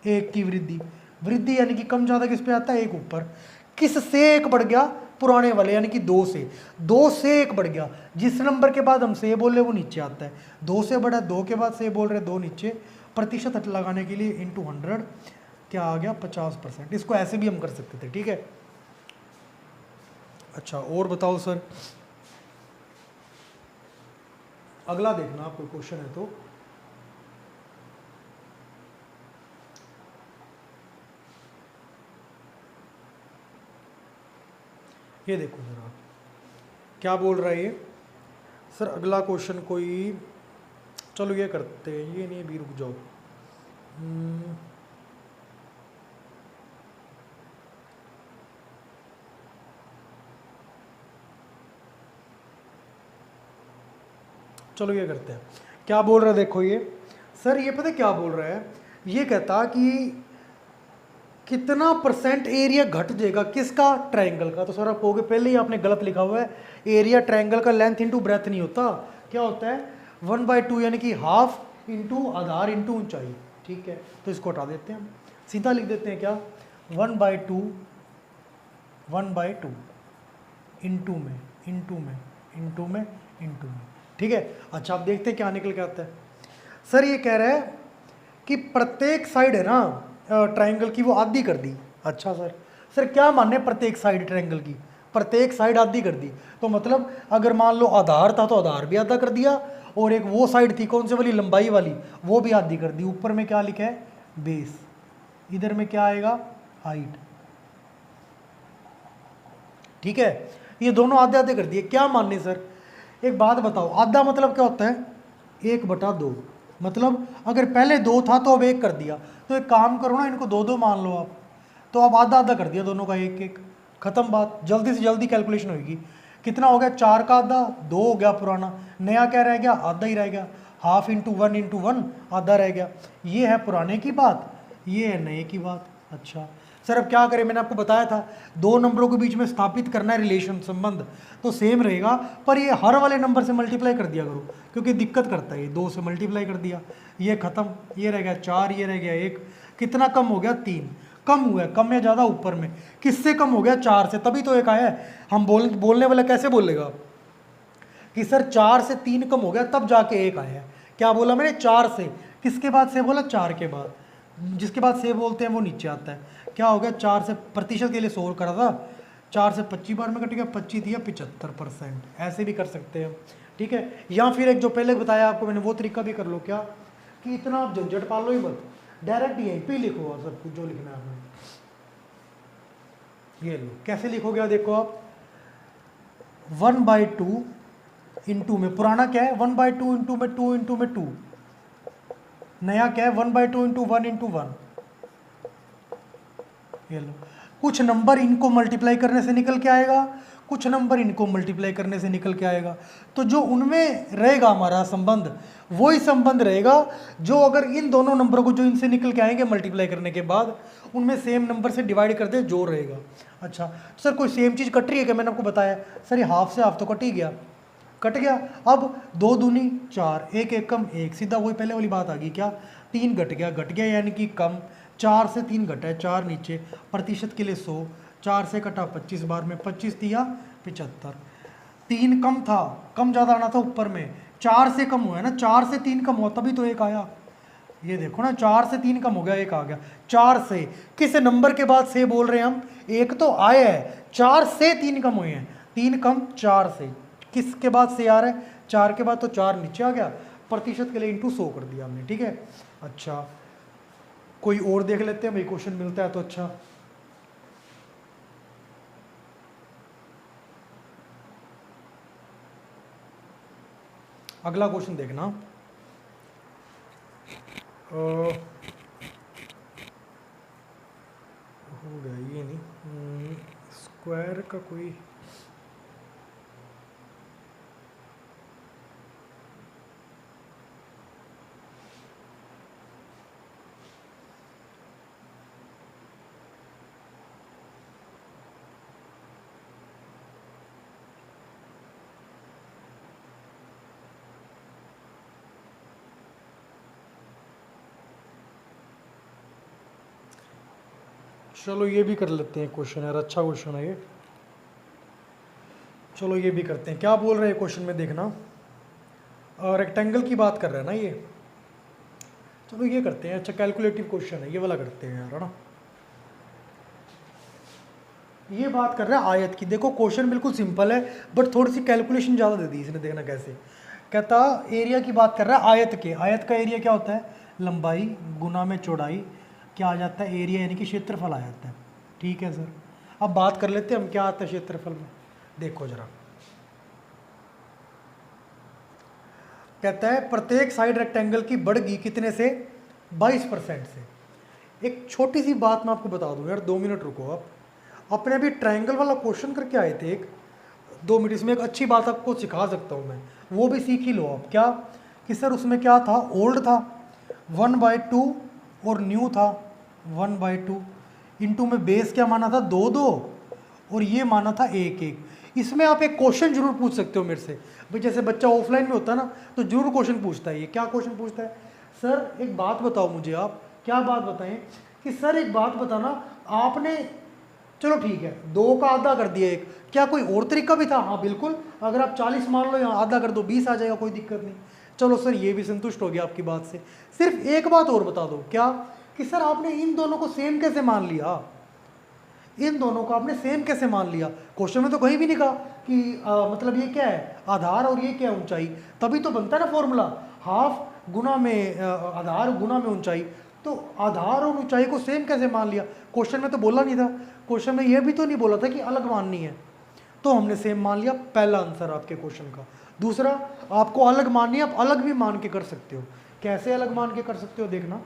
[SPEAKER 1] 1 की वृद्धि। वृद्धि यानी कि कम ज़्यादा किस पे आता है? 1 ऊपर। किस से 1 बढ़ गया? पुराने वाले यानी कि 2 से। 2 से 1 बढ़ गया, जिस नंबर के बाद हम से बोल रहे वो नीचे आता है। 2 से बढ़ा, 2 के बाद से बोल रहे 2 नीचे। प्रतिशत हट लगाने के लिए × 100 क्या आ गया? 50%। इसको ऐसे भी हम कर सकते थे, ठीक है। अच्छा और बताओ सर, अगला देखना आप, कोई क्वेश्चन है तो। ये देखो जरा क्या बोल रहा है ये। सर अगला क्वेश्चन कोई, चलो ये करते हैं, ये नहीं भी, रुक जाओ। चलो ये करते हैं, क्या बोल रहा है देखो ये सर, ये पता है क्या बोल रहा है, ये कहता कि कितना परसेंट एरिया घट जाएगा किसका, ट्रायंगल का। तो सर आप कहोगे पहले ही आपने गलत लिखा हुआ है, एरिया ट्रायंगल का लेंथ इंटू ब्रेथ नहीं होता, क्या होता है 1/2 यानी कि हाफ इंटू आधार इंटू ऊंचाई। ठीक है, तो इसको हटा देते हैं हम, सीधा लिख देते हैं क्या 1/2 इंटू में इंटू में इंटू में इंटू में। ठीक है, अच्छा आप देखते हैं क्या निकल के आता है। सर ये कह रहा है कि प्रत्येक साइड है ना ट्रायंगल की वो आधी कर दी। अच्छा सर क्या माने प्रत्येक साइड ट्रायंगल की, प्रत्येक साइड आधी कर दी, तो मतलब अगर मान लो आधार था तो आधार भी आधा कर दिया, और एक वो साइड थी कौन से वाली, लंबाई वाली, वो भी आधी कर दी। ऊपर में क्या लिखा है बेस, इधर में क्या आएगा हाइट। ठीक है, ये दोनों आधे आधे कर दिए। क्या मानने सर, एक बात बताओ, आधा मतलब क्या होता है 1/2, मतलब अगर पहले 2 था तो अब 1 कर दिया, तो एक काम करो ना, इनको 2 मान लो आप, तो अब आधा आधा कर दिया दोनों का 1 खत्म बात, जल्दी से जल्दी कैलकुलेशन होगी। कितना हो गया 4 का आधा 2 हो गया पुराना, नया क्या रह गया आधा ही रह गया, हाफ इंटू वन आधा रह गया। ये है पुराने की बात, ये है नए की बात। अच्छा सर अब क्या करें, मैंने आपको बताया था 2 नंबरों के बीच में स्थापित करना है रिलेशन संबंध, तो सेम रहेगा, पर ये हर वाले नंबर से मल्टीप्लाई कर दिया करो क्योंकि दिक्कत करता है। ये 2 से मल्टीप्लाई कर दिया, ये खत्म, ये रह गया 4, ये रह गया 1, कितना कम हो गया 3, कम हुआ है, कम या ज़्यादा ऊपर में, किससे कम हो गया 4 से, तभी तो 1 आया है। हम बोलने वाला कैसे बोलेगा कि सर 4 से 3 कम हो गया तब जाके 1 आया है। क्या बोला मैंने 4 से, किसके बाद से बोला 4 के बाद, जिसके बाद से बोलते हैं वो नीचे आता है। क्या हो गया 4 से प्रतिशत के लिए सोल्व करा था, 4 से 25 बार में कट गया, 25 दिया 75%, ऐसे भी कर सकते हैं। ठीक है, या फिर एक जो पहले बताया आपको मैंने वो तरीका भी कर लो, क्या कि इतना आप झंझट पाल लो ही मत, डायरेक्ट यहीं पे लिखो और सब कुछ जो लिखना है आपने। ये लो कैसे लिखोगे, देखो आप 1/2 इंटू में, पुराना क्या है 1/2 इंटू में 2 इंटू में 2, नया क्या है 1/2 इंटू 1 इंटू 1। ये लो, कुछ नंबर इनको मल्टीप्लाई करने से निकल के आएगा, कुछ नंबर इनको मल्टीप्लाई करने से निकल के आएगा, तो जो उनमें रहेगा हमारा संबंध वही संबंध रहेगा जो अगर इन दोनों नंबरों को जो इनसे निकल के आएंगे मल्टीप्लाई करने के बाद उनमें सेम नंबर से डिवाइड कर दे जो रहेगा। अच्छा सर कोई सेम चीज़ कट रही है क्या, मैंने आपको बताया सर ये हाफ से हाफ तो कट ही गया, कट गया। अब 2 दूनी 4, 1 1 कम 1, सीधा वही पहले वाली बात आ गई, क्या 3 घट गया यानी कि कम, 4 से 3 घटा है 4 नीचे, प्रतिशत के लिए 100, 4 से कटा 25 बार में, 25 दिया 75, 3 कम था, कम ज़्यादा आना था ऊपर में, 4 से कम हुआ है ना, 4 से 3 कम हुआ तभी तो 1 आया। ये देखो ना 4 से 3 कम हो गया 1 आ गया। 4 से किस नंबर के बाद से बोल रहे हैं हम, 1 तो आया है, 4 से 3 कम हुए हैं, 3 कम 4 से, किसके बाद से आ रहा है 4 के बाद, तो 4 नीचे आ गया, प्रतिशत के लिए इंटू 100 कर दिया हमने। ठीक है, अच्छा कोई और देख लेते हैं भाई, क्वेश्चन मिलता है तो अच्छा। अगला क्वेश्चन देखना, हो गया ये नहीं, स्क्वायर का कोई, चलो ये भी कर लेते हैं क्वेश्चन यार, अच्छा क्वेश्चन है ये, चलो ये भी करते हैं। क्या बोल रहे हैं क्वेश्चन में देखना, रेक्टेंगल की बात कर रहे हैं ना ये, चलो ये करते हैं। अच्छा कैलकुलेटिव क्वेश्चन है ये वाला, करते हैं यार, है ना। ये बात कर रहा है आयत की, देखो क्वेश्चन बिल्कुल सिंपल है बट थोड़ी सी कैलकुलेशन ज़्यादा दे दी इसने, देखना कैसे। कहता एरिया की बात कर रहा है आयत के, आयत का एरिया क्या होता है लंबाई गुना में चौड़ाई, क्या आ जाता है एरिया यानी कि क्षेत्रफल आ जाता है। ठीक है सर, अब बात कर लेते हैं हम क्या आता है क्षेत्रफल में, देखो जरा। कहता है प्रत्येक साइड रेक्टेंगल की बढ़गी कितने से, 22% से। एक छोटी सी बात मैं आपको बता दूं यार, 2 मिनट रुको आप, अपने अभी ट्रायंगल वाला क्वेश्चन करके आए थे एक, 2 मिनट, इसमें एक अच्छी बात आपको सिखा सकता हूँ मैं, वो भी सीख ही लो आप। क्या कि सर उसमें क्या था, ओल्ड था 1/2 और न्यू था 1/2, इनटू में बेस क्या माना था 2 और ये माना था 1 इसमें आप एक क्वेश्चन जरूर पूछ सकते हो मेरे से भाई, जैसे बच्चा ऑफलाइन में होता है ना तो जरूर क्वेश्चन पूछता है। ये क्या क्वेश्चन पूछता है, सर एक बात बताओ मुझे, आप क्या बात बताएं कि सर एक बात बताना, आपने चलो ठीक है 2 का आधा कर दिया 1, क्या कोई और तरीका भी था? हाँ बिल्कुल, अगर आप 40 मान लो या आधा कर दो 20 आ जाएगा, कोई दिक्कत नहीं। चलो सर ये भी संतुष्ट हो गया आपकी बात से। सिर्फ एक बात और बता दो, क्या कि सर आपने इन दोनों को सेम कैसे मान लिया, इन दोनों को आपने सेम कैसे मान लिया? क्वेश्चन में तो कहीं भी नहीं कहा कि मतलब ये क्या है आधार और ये क्या है ऊंचाई, तभी तो बनता है ना फॉर्मूला, हाफ गुना में आधार गुना में ऊंचाई। तो आधार और ऊंचाई को सेम कैसे मान लिया? क्वेश्चन में तो बोला नहीं था, क्वेश्चन में ये भी तो नहीं बोला था कि अलग माननी है, तो हमने सेम मान लिया। पहला आंसर आपके क्वेश्चन का। दूसरा, आपको अलग माननी है, आप अलग भी मान के कर सकते हो। कैसे अलग मान के कर सकते हो देखना,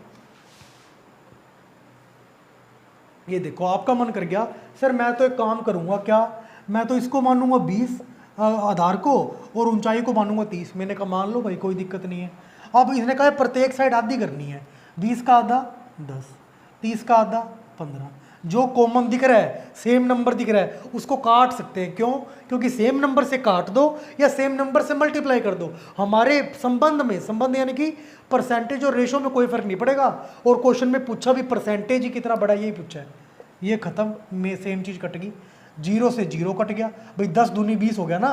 [SPEAKER 1] ये देखो आपका मन कर गया सर मैं तो एक काम करूंगा, क्या मैं तो इसको मानूंगा 20 आधार को और ऊंचाई को मानूंगा 30। मैंने कहा मान लो भाई कोई दिक्कत नहीं है। अब इसने कहा प्रत्येक साइड आधी करनी है, 20 का आधा 10, 30 का आधा 15, जो कॉमन दिख रहा है सेम नंबर दिख रहा है उसको काट सकते हैं। क्यों? क्योंकि सेम नंबर से काट दो या सेम नंबर से मल्टीप्लाई कर दो, हमारे संबंध में, संबंध यानी कि परसेंटेज और रेशो में कोई फर्क नहीं पड़ेगा। और क्वेश्चन में पूछा भी परसेंटेज ही कितना बड़ा, यही पूछा है। ये खत्म, में सेम चीज़ कट गई, 0 से 0 कट गया भाई, 10 दूनी 20 हो गया ना।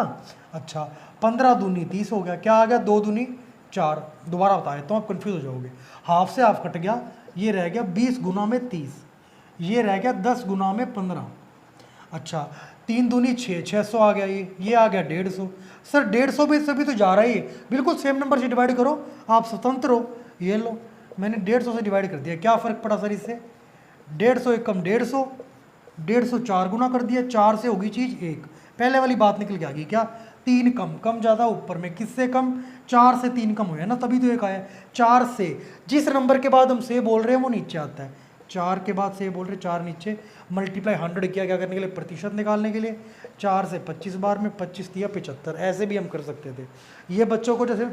[SPEAKER 1] अच्छा 15 दूनी 30 हो गया, क्या आ गया 2 दूनी 4। दोबारा बता देता हूँ आप कंफ्यूज हो जाओगे। हाफ से हाफ कट गया, ये रह गया 20 गुना में 30, ये रह गया 10 गुना में 15। अच्छा 3 दूनी 6, 600 आ गया, ये आ गया 150। सर 150 भी से भी तो जा रहा है ये, बिल्कुल सेम नंबर से डिवाइड करो, आप स्वतंत्र हो। ये लो मैंने 150 से डिवाइड कर दिया, क्या फ़र्क पड़ा सर इससे? 150 एक कम 150, 150 4 गुना कर दिया, 4 से होगी चीज़ 1। पहले वाली बात निकल के आ गई, क्या 3 कम, कम ज़्यादा ऊपर में, किससे कम? 4 से 3 कम हुआ ना, तभी तो एक आया। 4 से जिस नंबर के बाद हम से बोल रहे हैं वो नीचे आता है, 4 के बाद से बोल रहे 4 नीचे, मल्टीप्लाई 100 किया क्या करने के लिए? प्रतिशत निकालने के लिए। 4 से 25 बार में 25 दिया 75, ऐसे भी हम कर सकते थे। ये बच्चों को जैसे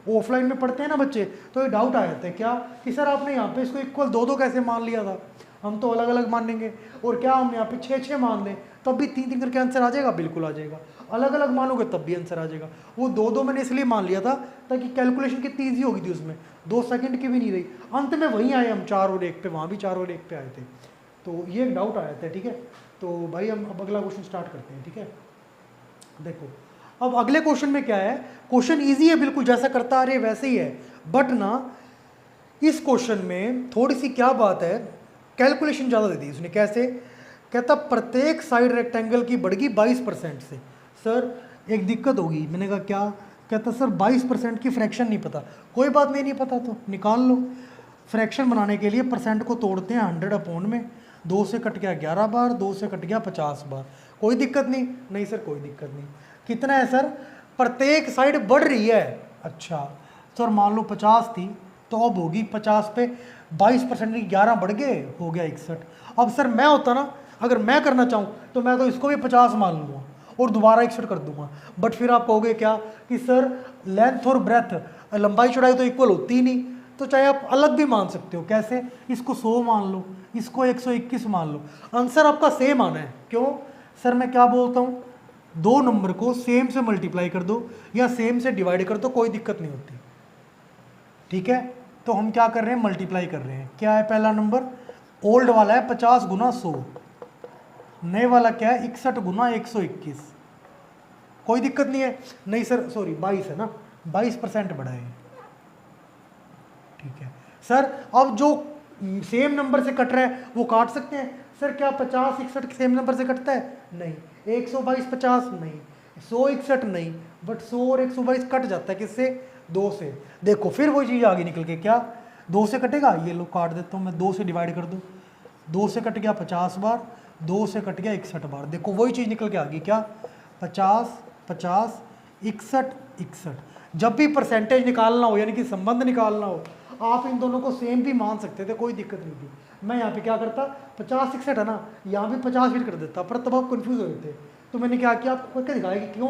[SPEAKER 1] ऑफलाइन में पढ़ते हैं ना बच्चे, तो ये डाउट आ जाता है क्या कि सर आपने यहाँ पे इसको इक्वल 2 कैसे मान लिया था, हम तो अलग अलग मानेंगे। और क्या हम यहाँ पे 6 मान लें तब भी 3 करके आंसर आ जाएगा? बिल्कुल आ जाएगा। अलग अलग मानोगे तब भी आंसर आ जाएगा। वो 2 मैंने इसलिए मान लिया था ताकि कैलकुलेशन कितनी ईजी होगी थी उसमें, 2 सेकंड की भी नहीं रही। अंत में वहीं आए हम 4 और 1 पे, वहाँ भी 4 और 1 पे आए थे। तो ये एक डाउट आया था, ठीक है। तो भाई हम अब अगला क्वेश्चन स्टार्ट करते हैं, ठीक है। देखो अब अगले क्वेश्चन में क्या है, क्वेश्चन ईजी है बिल्कुल, जैसा करता आ रहे वैसे ही है, बट ना इस क्वेश्चन में थोड़ी सी क्या बात है, कैलकुलेशन ज़्यादा दे दी उसने। कैसे? कहता प्रत्येक साइड रेक्टेंगल की बढ़ेगी 22% से। सर एक दिक्कत होगी, मैंने कहा क्या? कहता सर 22% की फ्रैक्शन नहीं पता। कोई बात नहीं, नहीं पता तो निकाल लो। फ्रैक्शन बनाने के लिए परसेंट को तोड़ते हैं 100 अपॉन में, 2 से कट गया 11 बार, 2 से कट गया 50 बार। कोई दिक्कत नहीं? नहीं सर कोई दिक्कत नहीं। कितना है सर? प्रत्येक साइड बढ़ रही है। अच्छा सर मान लो 50 थी तो अब होगी 50 पे 22% की 11 बढ़ गए, हो गया 61। अब सर मैं होता ना, अगर मैं करना चाहूँ तो मैं तो इसको भी 50 मान लूँगा और दोबारा 61 कर दूंगा। बट फिर आप कहोगे क्या कि सर लेंथ और ब्रेथ, लंबाई चौड़ाई तो इक्वल होती ही नहीं, तो चाहे आप अलग भी मान सकते हो। कैसे? इसको 100 मान लो, इसको 121 मान लो, आंसर आपका सेम आना है। क्यों? सर मैं क्या बोलता हूँ, 2 नंबर को सेम से मल्टीप्लाई कर दो या सेम से डिवाइड कर दो, कोई दिक्कत नहीं होती, ठीक है। तो हम क्या कर रहे हैं, मल्टीप्लाई कर रहे हैं। क्या है पहला नंबर? ओल्ड वाला है 50 गुना 100, नए वाला क्या है 61 गुना 121। कोई दिक्कत नहीं है? नहीं सर सॉरी 22 है ना, 22% बढ़ा है, ठीक है। सर अब जो सेम नंबर से कट रहा है वो काट सकते हैं। सर क्या 50 61 सेम नंबर से कटता है? नहीं। 122 50 नहीं, 100 61 नहीं, बट 100 और 122 कट जाता है किससे? 2 से। देखो फिर वही चीज़ आगे निकल के, क्या 2 से कटेगा? ये लो काट देता हूँ मैं, 2 से डिवाइड कर दूँ, 2 से कट गया 50 बार, 2 से कट गया 61 बार। देखो वही चीज़ निकल के आ गई, क्या 50 50 61 61। जब भी परसेंटेज निकालना हो यानी कि संबंध निकालना हो, आप इन दोनों को सेम भी मान सकते थे, कोई दिक्कत नहीं थी। मैं यहाँ पे क्या करता, 50 61 है ना, यहाँ भी 50 फिट कर देता, पर तब आप कन्फ्यूज हो जाते तो मैंने क्या किया, आपको करके दिखाया कि क्यों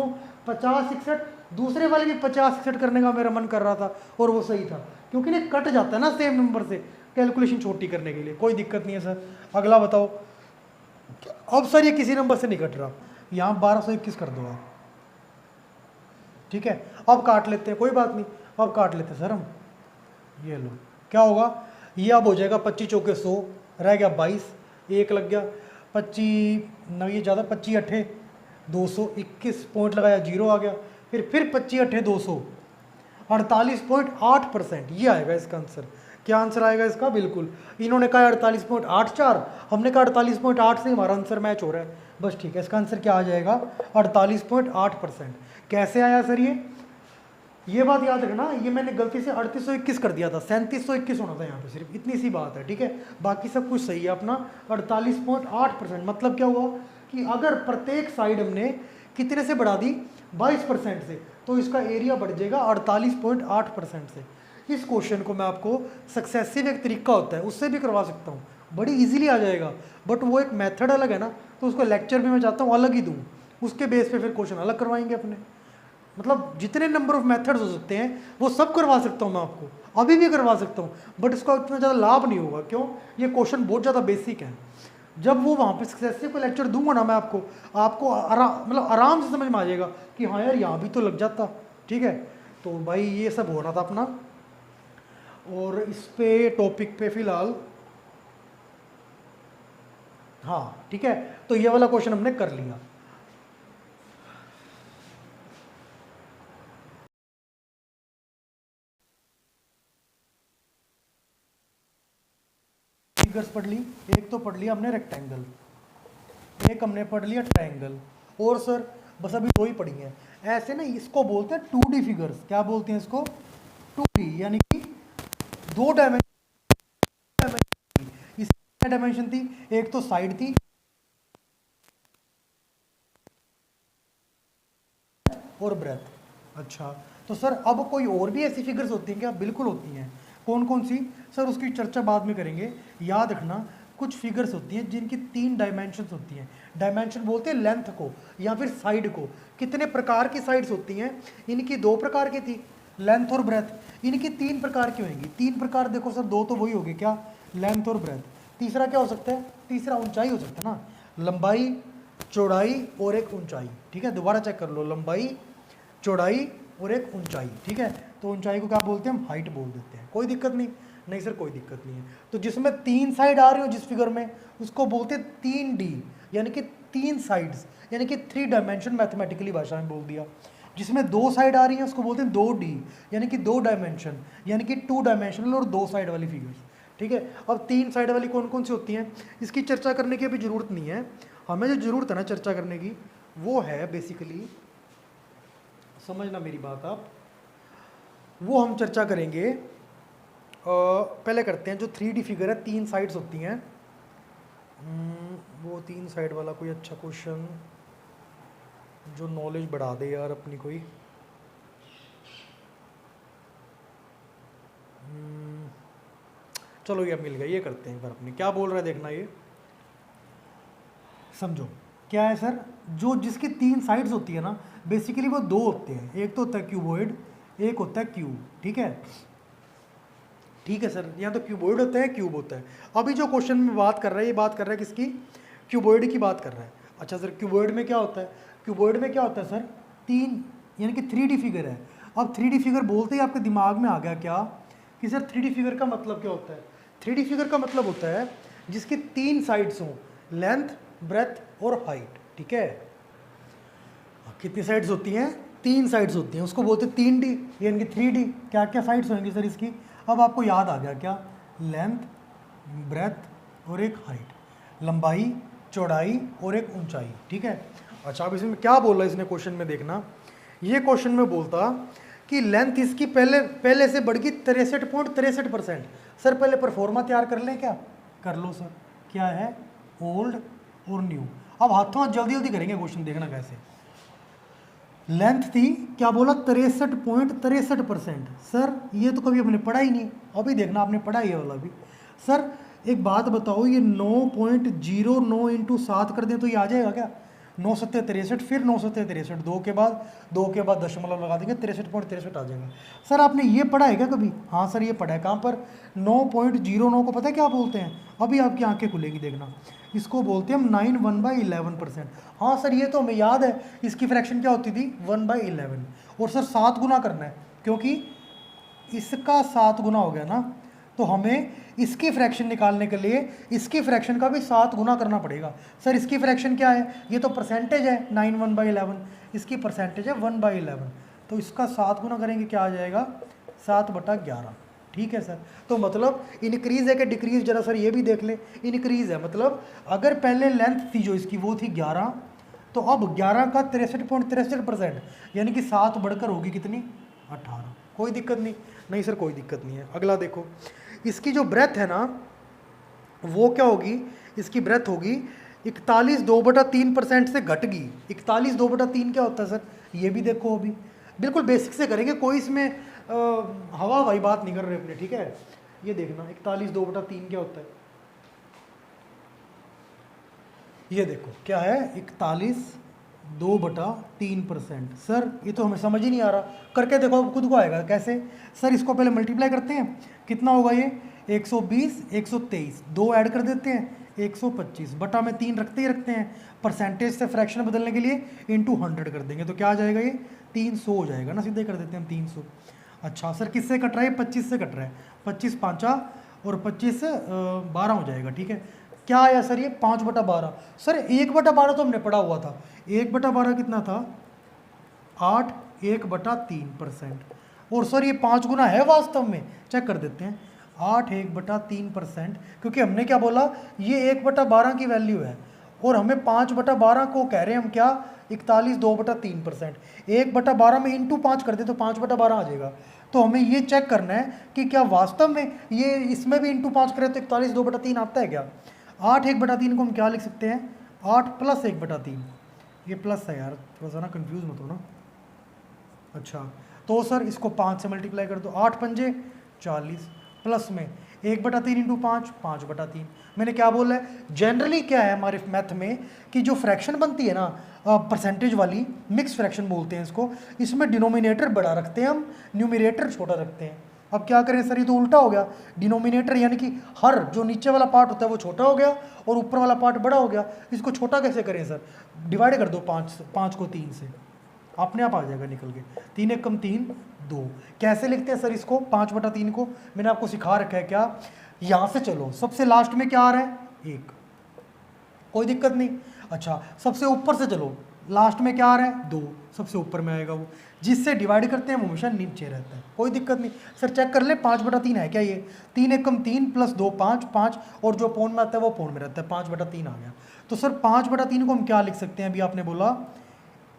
[SPEAKER 1] 50 61, दूसरे वाले भी 50 61 करने का मेरा मन कर रहा था और वो सही था, क्योंकि ना कट जाता है ना सेम नंबर से, कैलकुलेशन छोटी करने के लिए। कोई दिक्कत नहीं है सर। अगला बताओ। अब सर ये किसी नंबर से नहीं कट रहा, यहाँ 1221 कर दो आप, ठीक है। अब काट लेते हैं, कोई बात नहीं, अब काट लेते हैं सर हम। ये लो, क्या होगा, ये अब हो जाएगा 25 चौके 100, रह गया 22, एक लग गया, 25 9 ये ज़्यादा, 25 अट्ठे 221, पॉइंट लगाया 0 आ गया, फिर 25 अट्ठे 200, 48.8%, ये आएगा इसका आंसर। क्या आंसर आएगा इसका, बिल्कुल इन्होंने कहा 48.84, हमने कहा 48.8 से हमारा आंसर मैच हो रहा है, बस ठीक है। इसका आंसर क्या आ जाएगा, 48.8%। कैसे आया सर ये बात याद रखना, ये मैंने गलती से 3821 कर दिया था, 3721 होना था यहाँ पे, सिर्फ इतनी सी बात है, ठीक है। बाकी सब कुछ सही है अपना। 48.8%, मतलब क्या हुआ कि अगर प्रत्येक साइड हमने कितने से बढ़ा दी, 22% से, तो इसका एरिया बढ़ जाएगा 48.8% से। इस क्वेश्चन को मैं आपको सक्सेसिव एक तरीका होता है उससे भी करवा सकता हूँ, बड़ी इजीली आ जाएगा, बट वो एक मेथड अलग है ना, तो उसको लेक्चर भी मैं चाहता हूँ अलग ही दूँ, उसके बेस पे फिर क्वेश्चन अलग करवाएंगे अपने। मतलब जितने नंबर ऑफ मेथड्स हो सकते हैं वो सब करवा सकता हूँ मैं आपको, अभी भी करवा सकता हूँ, बट इसका उतना ज़्यादा लाभ नहीं होगा। क्यों, ये क्वेश्चन बहुत ज़्यादा बेसिक है। जब वो वहाँ पे सक्सेसिव को लेक्चर दूंगा ना मैं आपको, मतलब आराम से समझ में आ जाएगा कि हाँ यार यहाँ भी तो लग जाता, ठीक है। तो भाई ये सब हो रहा था अपना, और इस पे टॉपिक पे फिलहाल हाँ ठीक है, तो ये वाला क्वेश्चन हमने कर लिया। फिगर्स पढ़ ली, एक तो पढ़ लिया हमने रेक्टेंगल, एक हमने पढ़ लिया ट्रायंगल, और सर बस अभी 2 ही पढ़ी हैं। ऐसे ना इसको बोलते हैं 2D फिगर्स, क्या बोलते हैं इसको, 2D, यानी कि 2 डायमेंशन। इसकी डायमेंशन थी, एक तो साइड थी और ब्रेथ। अच्छा, तो सर अब कोई और भी ऐसी फिगर्स होती हैं क्या, बिल्कुल होती हैं। कौन कौन सी, सर उसकी चर्चा बाद में करेंगे। याद रखना कुछ फिगर्स होती हैं जिनकी 3 डायमेंशंस होती हैं। डायमेंशन बोलते हैं लेंथ को या फिर साइड को। कितने प्रकार की साइड्स होती हैं, इनकी 2 प्रकार की थी, लेंथ और ब्रेथ। इनकी 3 प्रकार की होंगी। 3 प्रकार देखो सर, 2 तो वही हो गए, क्या, लेंथ और ब्रेथ। तीसरा क्या हो सकता है, तीसरा ऊंचाई हो सकता है ना, लंबाई चौड़ाई और एक ऊंचाई, ठीक है। दोबारा चेक कर लो, लंबाई चौड़ाई और एक ऊंचाई, ठीक है। तो ऊंचाई को क्या बोलते हैं हम, हाइट बोल देते हैं। कोई दिक्कत नहीं, नहीं सर कोई दिक्कत नहीं है। तो जिसमें 3 साइड आ रही हो जिस फिगर में, उसको बोलते हैं 3D, यानी कि 3 साइड्स, यानी कि 3 डायमेंशन, मैथमेटिकली भाषा में बोल दिया। जिसमें 2 साइड आ रही है उसको बोलते हैं 2D, यानी कि 2 डायमेंशन, यानी कि 2 डायमेंशनल और 2 साइड वाली फिगर्स, ठीक है। अब 3 साइड वाली कौन कौन सी होती हैं, इसकी चर्चा करने की अभी ज़रूरत नहीं है। हमें जो ज़रूरत है ना चर्चा करने की, वो है बेसिकली, समझना मेरी बात आप, वो हम चर्चा करेंगे। पहले करते हैं जो 3D फिगर है, 3 साइड्स होती हैं, वो 3 साइड वाला कोई अच्छा क्वेश्चन जो नॉलेज बढ़ा दे यार अपनी कोई। चलो ये मिल गया, ये करते हैं एक बार अपने, क्या बोल रहा है देखना, ये समझो क्या है सर। जो जिसकी 3 साइड्स होती है ना, बेसिकली वो 2 होते हैं, एक तो होता है क्यूबॉइड, एक होता है क्यूब, ठीक है। ठीक है सर, यहाँ तो क्यूबॉइड होता है, क्यूब होता है। अभी जो क्वेश्चन में बात कर रहा है, ये बात कर रहा है किसकी, क्यूबॉइड की बात कर रहा है। अच्छा सर, क्यूबॉइड में क्या होता है, क्यूबॉइड में क्या होता है सर, 3 यानी कि 3D फिगर है। अब 3D फिगर बोलते ही आपके दिमाग में आ गया क्या कि सर 3D फिगर का मतलब क्या होता है। 3D फिगर का मतलब होता है जिसकी 3 साइड्स हों, लेंथ, ब्रेथ और हाइट, ठीक है। कितनी साइड्स होती हैं, 3 साइड्स होती हैं, उसको बोलते हैं 3D, यानी कि 3D। क्या क्या साइड्स होंगी सर इसकी, अब आपको याद आ गया क्या, लेंथ, ब्रेथ और एक हाइट, लंबाई चौड़ाई और एक ऊंचाई, ठीक है। अच्छा, अब इसमें क्या बोला इसने क्वेश्चन में, देखना। ये क्वेश्चन में बोलता कि लेंथ इसकी पहले से बढ़ गई 63.63%। सर पहले परफॉर्मा तैयार कर लें क्या, कर लो सर। क्या है, ओल्ड और न्यू। अब हाथों हाथ जल्दी जल्दी करेंगे क्वेश्चन, देखना कैसे। लेंथ थी, क्या बोला, 63.63%। सर ये तो कभी हमने पढ़ा ही नहीं, अभी देखना आपने पढ़ा ही है वाला भी। सर एक बात बताओ, ये 9.09 × 7 कर दें तो ये आ जाएगा क्या, 9 सत्ते 63, फिर 9 सत्ते 63, दो के बाद दशमलव लगा देंगे, 63.63 आ जाएगा। सर आपने ये पढ़ा है क्या कभी? हाँ सर ये पढ़ा है। कहाँ पर? 9.09 को पता है क्या बोलते हैं? अभी आपकी आंखें खुलेगी देखना। इसको बोलते हैं हम 9 1/11%। हाँ सर ये तो हमें याद है, इसकी फ्रैक्शन क्या होती थी? 1/11। और सर 7 गुना करना है, क्योंकि इसका 7 गुना हो गया ना, तो हमें इसकी फ्रैक्शन निकालने के लिए इसकी फ्रैक्शन का भी 7 गुना करना पड़ेगा। सर इसकी फ्रैक्शन क्या है? ये तो परसेंटेज है 9 1/11, इसकी परसेंटेज है 1/11, तो इसका 7 गुना करेंगे क्या आ जाएगा? 7/11। ठीक है सर। तो मतलब इनक्रीज़ है कि डिक्रीज़, जरा सर ये भी देख लें। इनक्रीज़ है, मतलब अगर पहले लेंथ थी जो इसकी वो थी 11, तो अब 11 का 63.63%, यानी कि 7 बढ़कर होगी कितनी? 18। कोई दिक्कत नहीं? नहीं सर कोई दिक्कत नहीं है। अगला देखो, इसकी जो ब्रेथ है ना वो क्या होगी? इसकी ब्रेथ होगी 41 2/3% से घट गई। 41 2/3 क्या होता है सर? ये भी देखो, अभी बिल्कुल बेसिक से करेंगे, कोई इसमें हवा हवाई बात नहीं कर रहे अपने, ठीक है? ये देखना 41 2/3 क्या होता है, ये देखो क्या है? 41 2/3%। सर ये तो हमें समझ ही नहीं आ रहा, करके देखो खुद को आएगा। कैसे? सर इसको पहले मल्टीप्लाई करते हैं, कितना होगा ये? 120 123, 2 ऐड कर देते हैं 125, बटा में 3 रखते ही रखते हैं, परसेंटेज से फ्रैक्शन बदलने के लिए इंटू 100 कर देंगे, तो क्या आ जाएगा? ये 300 हो जाएगा ना, सीधे कर देते हैं हम 300। अच्छा सर किससे कट रहा है? 25 से कट रहा है, 25 5 और 25 12 हो जाएगा। ठीक है, क्या आया सर? ये 5/12। सर 1/12 तो हमने पढ़ा हुआ था, 1/12 कितना था? 8 1/3%। और सर ये 5 गुना है वास्तव में, चेक कर देते हैं। 8 1/3%, क्योंकि हमने क्या बोला? ये 1/12 की वैल्यू है, और हमें 5/12 को कह रहे हैं हम क्या? 41 2/3%। 1/12 में इंटू 5 कर दे तो 5/12 आ जाएगा। तो हमें ये चेक करना है कि क्या वास्तव में ये इसमें भी इंटू 5 करें तो 41 2/3 आता है क्या? 8 1/3 को हम क्या लिख सकते हैं? 8 + 1/3। ये प्लस है यार, थोड़ा सा ना कंफ्यूज मत हो ना। अच्छा तो सर इसको 5 से मल्टीप्लाई कर दो, 8 पंजे 40, प्लस में 1/3 इंटू 5 5/3। मैंने क्या बोला है? जनरली क्या है हमारे मैथ में कि जो फ्रैक्शन बनती है ना परसेंटेज वाली, मिक्स फ्रैक्शन बोलते हैं इसको, इसमें डिनोमिनेटर बड़ा रखते हैं हम, न्यूमरेटर छोटा रखते हैं। अब क्या करें सर? ये तो उल्टा हो गया। डिनोमिनेटर यानी कि हर जो नीचे वाला पार्ट होता है वो छोटा हो गया और ऊपर वाला पार्ट बड़ा हो गया। इसको छोटा कैसे करें सर? डिवाइड कर दो 5 को 3 से, अपने आप आ जाएगा निकल के। 3 1 कम 3 2। कैसे लिखते हैं सर इसको? 5/3 को मैंने आपको सिखा रखा है क्या? यहाँ से चलो, सबसे लास्ट में क्या आ रहा है? 1, कोई दिक्कत नहीं। अच्छा सबसे ऊपर से चलो, लास्ट में क्या आ रहा है? 2, सबसे ऊपर में आएगा वो। जिससे डिवाइड करते हैं वो हमेशा नीचे रहता है, कोई दिक्कत नहीं। सर चेक कर ले 5/3 है क्या ये? 3 1 कम 3 + 2 5 5, और जो पौन में आता है वो पौन में रहता है, 5/3 आ गया। तो सर 5/3 को हम क्या लिख सकते हैं? अभी आपने बोला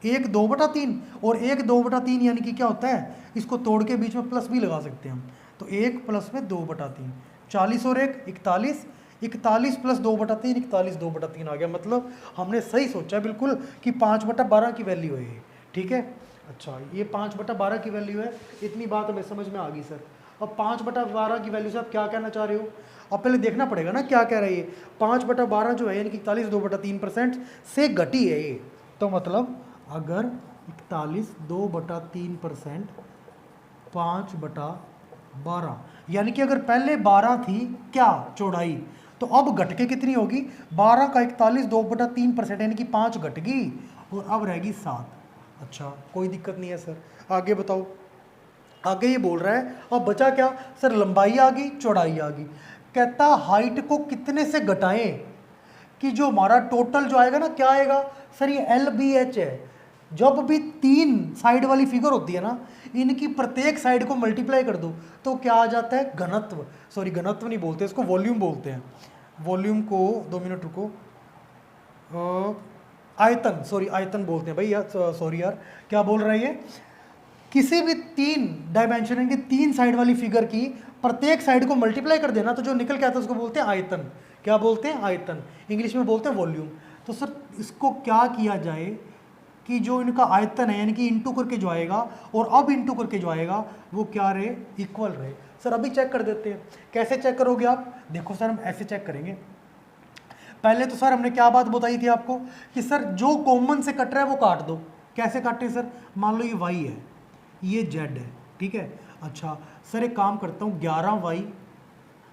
[SPEAKER 1] 1 2/3, और 1 2/3 यानी कि क्या होता है? इसको तोड़ के बीच में प्लस भी लगा सकते हैं हम, तो 1 प्लस में 2/3, 40 और 1 41, 41 + 2/3 41 2/3 आ गया। मतलब हमने सही सोचा बिल्कुल कि 5/12 की वैल्यू है ये। ठीक है, अच्छा ये 5/12 की वैल्यू है, इतनी बात हमें समझ में आ गई सर। अब 5/12 की वैल्यू से आप क्या कहना चाह रहे हो? अब पहले देखना पड़ेगा ना क्या कह रही है। 5/12 जो है यानी कि 41 2/3% से घटी है ये, तो मतलब अगर 41 2/3% 5/12, यानी कि अगर पहले 12 थी क्या चौड़ाई, तो अब घट के कितनी होगी? 12 का 41 2/3% यानी कि 5 घट गई और अब रहेगी 7। अच्छा कोई दिक्कत नहीं है सर, आगे बताओ। आगे ये बोल रहा है अब बचा क्या सर? लंबाई आ गई, चौड़ाई आ गई। कहता हाइट को कितने से घटाएं कि जो हमारा टोटल जो आएगा ना, क्या आएगा सर? ये LBH है। जब भी 3 साइड वाली फिगर होती है ना, इनकी प्रत्येक साइड को मल्टीप्लाई कर दो तो क्या आ जाता है? घनत्व। सॉरी घनत्व नहीं बोलते इसको, वॉल्यूम बोलते हैं। वॉल्यूम को 2 मिनट रुको, आयतन, सॉरी आयतन बोलते हैं भाई यार, सॉरी यार क्या बोल रहा है ये? किसी भी 3 डायमेंशन की 3 साइड वाली फिगर की प्रत्येक साइड को मल्टीप्लाई कर देना तो जो निकल के आता है उसको बोलते हैं आयतन। क्या बोलते हैं? आयतन। इंग्लिश में बोलते हैं वॉल्यूम। तो सर इसको क्या किया जाए कि जो इनका आयतन है यानी कि इंटू करके जो आएगा और अब इंटू करके जो आएगा वो क्या रहे? इक्वल रहे। सर अभी चेक कर देते हैं। कैसे चेक करोगे आप? देखो सर हम ऐसे चेक करेंगे, पहले तो सर हमने क्या बात बताई थी आपको कि सर जो कॉमन से कट रहा है वो काट दो। कैसे काटे सर? मान लो ये y है, ये z है, ठीक है। अच्छा सर एक काम करता हूँ, 11y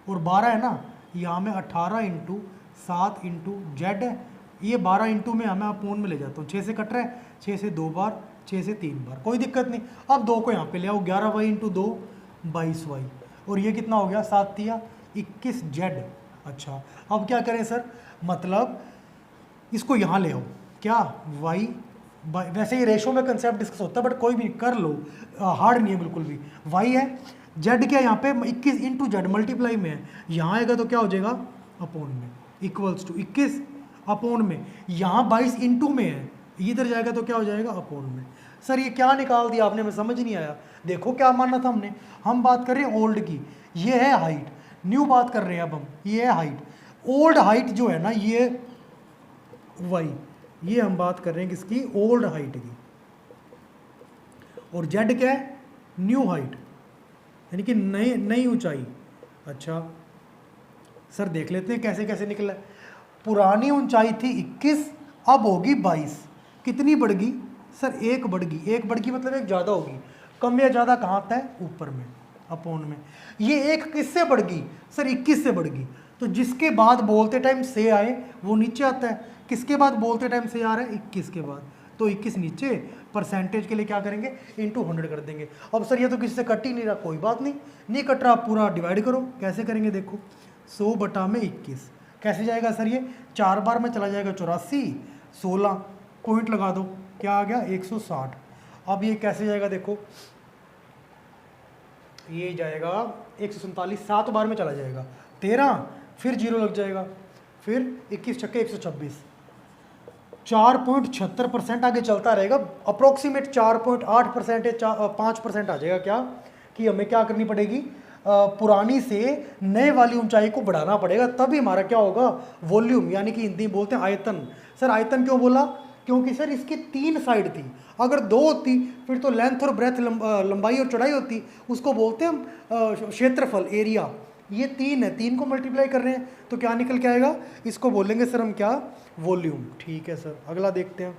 [SPEAKER 1] और 12 है ना, यहाँ में 18 इंटू 7 इंटू जेड है, ये 12 इंटू में मैं अपोन में ले जाता हूँ। 6 से कट रहा है, 6 से 2 बार, 6 से 3 बार, कोई दिक्कत नहीं। अब 2 को यहाँ पे ले आओ, 11y इंटू 2 22y, और ये कितना हो गया 7 तिया 21 जेड। अच्छा अब क्या करें सर, मतलब इसको यहाँ ले आओ, क्या y, वैसे ये रेशो में कंसेप्ट डिस्कस होता है बट कोई भी कर लो, हार्ड नहीं है बिल्कुल भी। y है, z क्या यहाँ पे 21 इंटू जेड मल्टीप्लाई में है, यहाँ आएगा तो क्या हो जाएगा अपोन में, इक्वल्स टू 21 अपोन में, यहाँ 22 इंटू में है, इधर जाएगा तो क्या हो जाएगा अपोन में। सर ये क्या निकाल दिया आपने, मैं समझ नहीं आया। देखो क्या मानना था हमने, हम बात कर रहे हैं ओल्ड की, ये है हाइट, न्यू बात कर रहे हैं अब हम, ये है हाइट। ओल्ड हाइट जो है ना ये y, ये हम बात कर रहे हैं किसकी, ओल्ड हाइट की, और z क्या है न्यू हाइट, यानी कि नई नई ऊंचाई। अच्छा सर देख लेते हैं कैसे कैसे निकला। पुरानी ऊंचाई थी 21, अब होगी 22, कितनी बढ़ गई सर, एक बढ़ गई, एक बढ़ गई मतलब एक ज़्यादा होगी। कम या ज़्यादा कहाँ आता है, ऊपर में अपोन में। ये एक किससे बढ़ गई सर, 21 से बढ़ गई, तो जिसके बाद बोलते टाइम से आए वो नीचे आता है, किसके बाद बोलते टाइम से आ रहा है 21 के बाद, तो 21 नीचे, परसेंटेज के लिए क्या करेंगे इंटू 100 कर देंगे। अब सर ये तो किसी से कट ही नहीं रहा, कोई बात नहीं, नहीं कट रहा, पूरा डिवाइड करो। कैसे करेंगे देखो, 100 बटा में 21 कैसे जाएगा सर, ये 4 बार में चला जाएगा 84, 16 पॉइंट लगा दो, क्या आ गया 160। अब ये कैसे जाएगा देखो, ये जाएगा 147, 7 बार में चला जाएगा 13, फिर 0 लग जाएगा, फिर 21 छक्के 126, 4.76% आगे चलता रहेगा, अप्रोक्सीमेट 4.8% या 5% आ जाएगा। क्या कि हमें क्या करनी पड़ेगी, पुरानी से नए वाली ऊंचाई को बढ़ाना पड़ेगा, तभी हमारा क्या होगा वॉल्यूम, यानी कि हिंदी में बोलते हैं आयतन। सर आयतन क्यों बोला, क्योंकि सर इसकी 3 साइड थी, अगर 2 होती फिर तो लेंथ और ब्रेथ लंबाई और चौड़ाई होती, उसको बोलते हैं हम क्षेत्रफल, एरिया। ये 3 है, 3 को मल्टीप्लाई कर रहे हैं तो क्या निकल के आएगा, इसको बोलेंगे सर हम क्या, वॉल्यूम। ठीक है सर अगला देखते हैं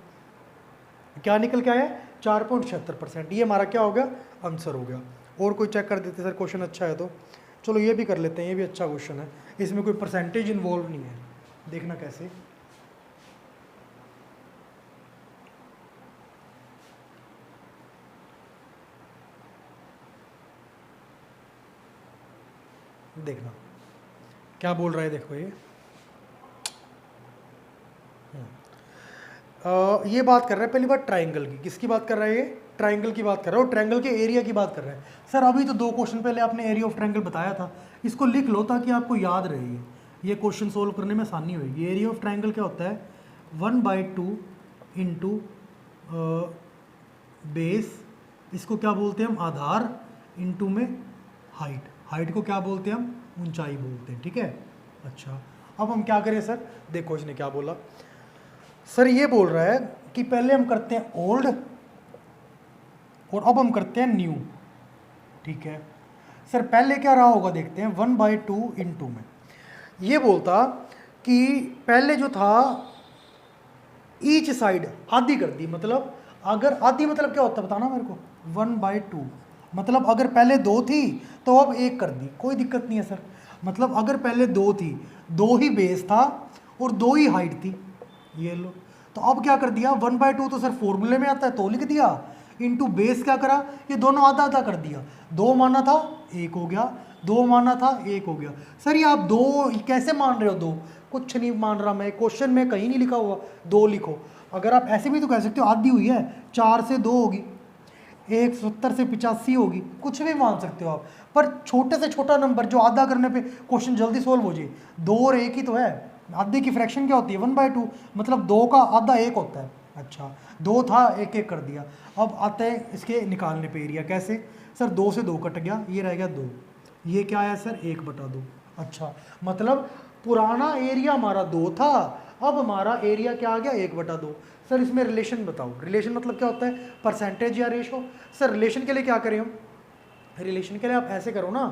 [SPEAKER 1] क्या निकल के आया, 4.76%। ये हमारा क्या हो गया, आंसर हो गया। और कोई चेक कर देते सर, क्वेश्चन अच्छा है तो चलो ये भी कर लेते हैं, ये भी अच्छा क्वेश्चन है, इसमें कोई परसेंटेज इन्वॉल्व नहीं है, देखना कैसे। देखना क्या बोल रहा है, देखो ये बात कर रहा है पहली बात ट्राइंगल की, किसकी बात कर रहा है, ये ट्राइंगल की बात कर रहा है, और ट्राइंगल के एरिया की बात कर रहा है। सर अभी तो 2 क्वेश्चन पहले आपने एरिया ऑफ ट्राइंगल बताया था, इसको लिख लो ताकि आपको याद रहे, ये क्वेश्चन सोल्व करने में आसानी होगी। एरिया ऑफ ट्राइंगल क्या होता है, 1/2 इंटू बेस, इसको क्या बोलते हैं हम आधार, इंटू में हाइट, हाइट को क्या बोलते हैं हम ऊंचाई बोलते हैं, ठीक है। अच्छा अब हम क्या करें सर, देखो इसने क्या बोला, सर ये बोल रहा है कि पहले हम करते हैं ओल्ड और अब हम करते हैं न्यू, ठीक है। सर पहले क्या रहा होगा देखते हैं, 1/2 इंटू में, ये बोलता कि पहले जो था ईच साइड आधी कर दी, मतलब अगर आधी मतलब क्या होता है बताना मेरे को, 1/2 मतलब अगर पहले 2 थी तो अब 1 कर दी, कोई दिक्कत नहीं है सर। मतलब अगर पहले 2 थी, 2 ही बेस था और 2 ही हाइट थी, ये लो, तो अब क्या कर दिया 1/2 तो सर फॉर्मूले में आता है तो लिख दिया, इंटू बेस क्या करा, ये दोनों आधा आधा कर दिया, 2 माना था 1 हो गया, 2 माना था 1 हो गया। सर ये आप 2 कैसे मान रहे हो, 2 कुछ नहीं मान रहा मैं, क्वेश्चन में कहीं नहीं लिखा हुआ 2 लिखो। अगर आप ऐसे भी तो कह सकते हो आधी हुई है, 4 से 2 होगी, 170 से 85 होगी, कुछ भी मान सकते हो आप, पर छोटे से छोटा नंबर जो आधा करने पे क्वेश्चन जल्दी सोल्व हो जाए, 2 और 1 ही तो है, आधे की फ्रैक्शन क्या होती है 1/2, मतलब 2 का आधा 1 होता है। अच्छा 2 था 1 कर दिया। अब आते हैं इसके निकालने पे एरिया, कैसे सर 2 से 2 कट गया, ये रह गया 2, ये क्या आया सर 1/2। अच्छा मतलब पुराना एरिया हमारा 2 था, अब हमारा एरिया क्या आ गया 1/2। सर इसमें रिलेशन बताओ, रिलेशन मतलब क्या होता है, परसेंटेज या रेशो। सर रिलेशन के लिए क्या करें हम, रिलेशन के लिए आप ऐसे करो ना,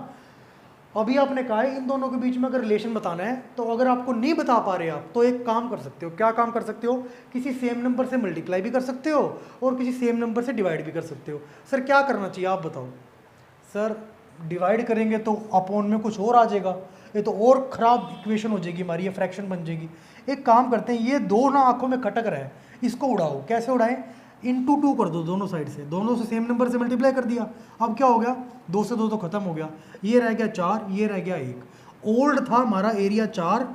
[SPEAKER 1] अभी आपने कहा है इन दोनों के बीच में अगर रिलेशन बताना है, तो अगर आपको नहीं बता पा रहे आप, तो एक काम कर सकते हो। क्या काम कर सकते हो? किसी सेम नंबर से मल्टीप्लाई भी कर सकते हो और किसी सेम नंबर से डिवाइड भी कर सकते हो। सर क्या करना चाहिए आप बताओ। सर डिवाइड करेंगे तो अपॉन में कुछ और आ जाएगा, ये तो और ख़राब इक्वेशन हो जाएगी हमारी, ये फ्रैक्शन बन जाएगी। एक काम करते हैं, ये दो ना आंखों में खटक रहा है, इसको उड़ाओ। कैसे उड़ाएं? इंटू 2 कर दो दोनों साइड से, दोनों से सेम नंबर से मल्टीप्लाई कर दिया। अब क्या हो गया? 2 से 2 तो खत्म हो गया, ये रह गया 4, ये रह गया 1। ओल्ड था हमारा एरिया 4,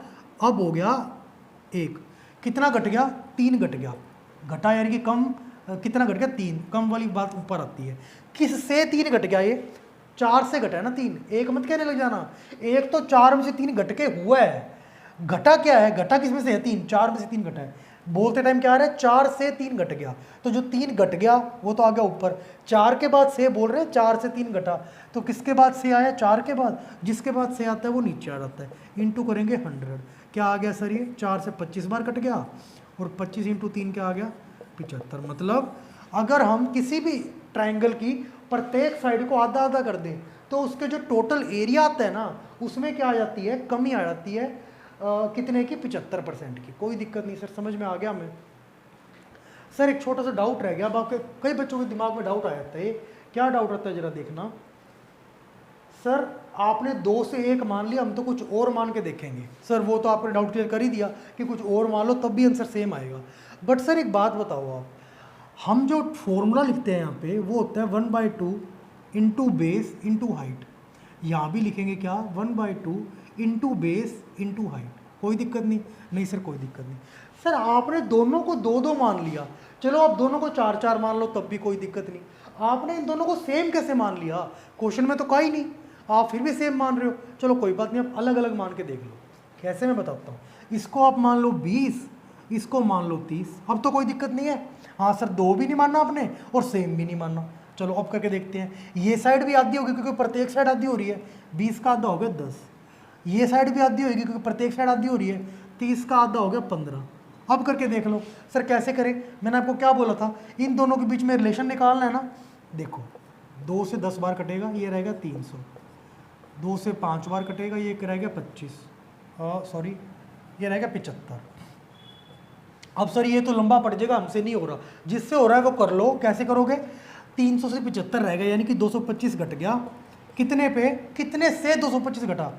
[SPEAKER 1] अब हो गया 1। कितना घट गया? 3 घट गया। घटा यानी कि कम, कितना घट गया? 3। कम वाली बात ऊपर आती है। किससे 3 घट गया? ये 4 से घटा है ना 3, 1 मत कहने लग जाना। 1 तो 4 में से 3 घट के हुआ है। घटा क्या है? घटा किस में से है? 3। 4 में से 3 घटा है। बोलते टाइम क्या आ रहा है? 4 से 3 घट गया, तो जो 3 घट गया वो तो आ गया ऊपर। 4 के बाद से बोल रहे हैं 4 से 3 घटा, तो किसके बाद से आया? 4 के बाद। जिसके बाद से आता है वो नीचे आ जाता है। इंटू करेंगे 100। क्या आ गया सर? ये 4 से 25 बार कट गया, और 25 इंटू 3 क्या आ गया? 75। मतलब अगर हम किसी भी ट्राइंगल की प्रत्येक साइड को आधा आधा कर दें, तो उसके जो टोटल एरिया आता है ना, उसमें क्या आ जाती है? कमी आ जाती है। कितने की? 75% की। कोई दिक्कत नहीं सर, समझ में आ गया हमें। सर एक छोटा सा डाउट रह गया। अब आपके कई बच्चों के दिमाग में डाउट आ जाता है, क्या डाउट आता है जरा देखना। सर आपने 2 से 1 मान लिया, हम तो कुछ और मान के देखेंगे। सर वो तो आपने डाउट क्लियर कर ही दिया कि कुछ और मान लो, तब भी आंसर सेम आएगा। बट सर एक बात बताओ आप, हम जो फॉर्मूला लिखते हैं यहाँ पे, वो होता है 1/2 इंटू बेस इंटू हाइट। यहाँ भी लिखेंगे क्या? 1/2 इंटू बेस इंटू हाइट। कोई दिक्कत नहीं? नहीं सर कोई दिक्कत नहीं। सर आपने दोनों को 2-2 मान लिया, चलो आप दोनों को 4-4 मान लो, तब भी कोई दिक्कत नहीं। आपने इन दोनों को सेम कैसे मान लिया? क्वेश्चन में तो कहा ही नहीं, आप फिर भी सेम मान रहे हो। चलो कोई बात नहीं, आप अलग अलग मान के देख लो। कैसे? मैं बताता हूँ। इसको आप मान लो 20, इसको मान लो 30, अब तो कोई दिक्कत नहीं है। हाँ सर 2 भी नहीं मानना आपने और सेम भी नहीं मानना। चलो अब करके देखते हैं। ये साइड भी आधी होगी क्योंकि प्रत्येक साइड आधी हो रही है। 20 का आधा हो गया 10। ये साइड भी आधी होगी क्योंकि प्रत्येक साइड आधी हो रही है। 30 का आधा हो गया 15। अब करके देख लो। सर कैसे करें? मैंने आपको क्या बोला था, इन दोनों के बीच में रिलेशन निकालना है ना। देखो 2 से 10 बार कटेगा, ये रहेगा 300। 2 से 5 बार कटेगा, ये रहेगा 25, सॉरी ये रहेगा 75। अब सर ये तो लंबा पड़ जाएगा, हमसे नहीं हो रहा। जिससे हो रहा है वो कर लो। कैसे करोगे? 300 से 75 रहेगा, यानी कि 225 घट गया। कितने पे? कितने से 225 घटा?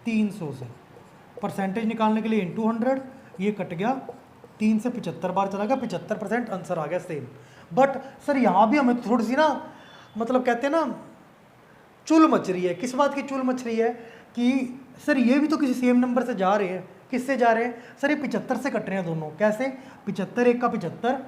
[SPEAKER 1] 300 से। परसेंटेज निकालने के लिए इंटू 100, ये कट गया। 3 से 75 बार चला गया, 75% आंसर आ गया सेम। बट सर यहाँ भी हमें थोड़ी सी ना, मतलब कहते हैं ना, चुल मच रही है। किस बात की चुल मच रही है? कि सर ये भी तो किसी सेम नंबर से जा रहे हैं। किससे जा रहे हैं? सर ये 75 से कट रहे हैं दोनों। कैसे? 75 1 का 75,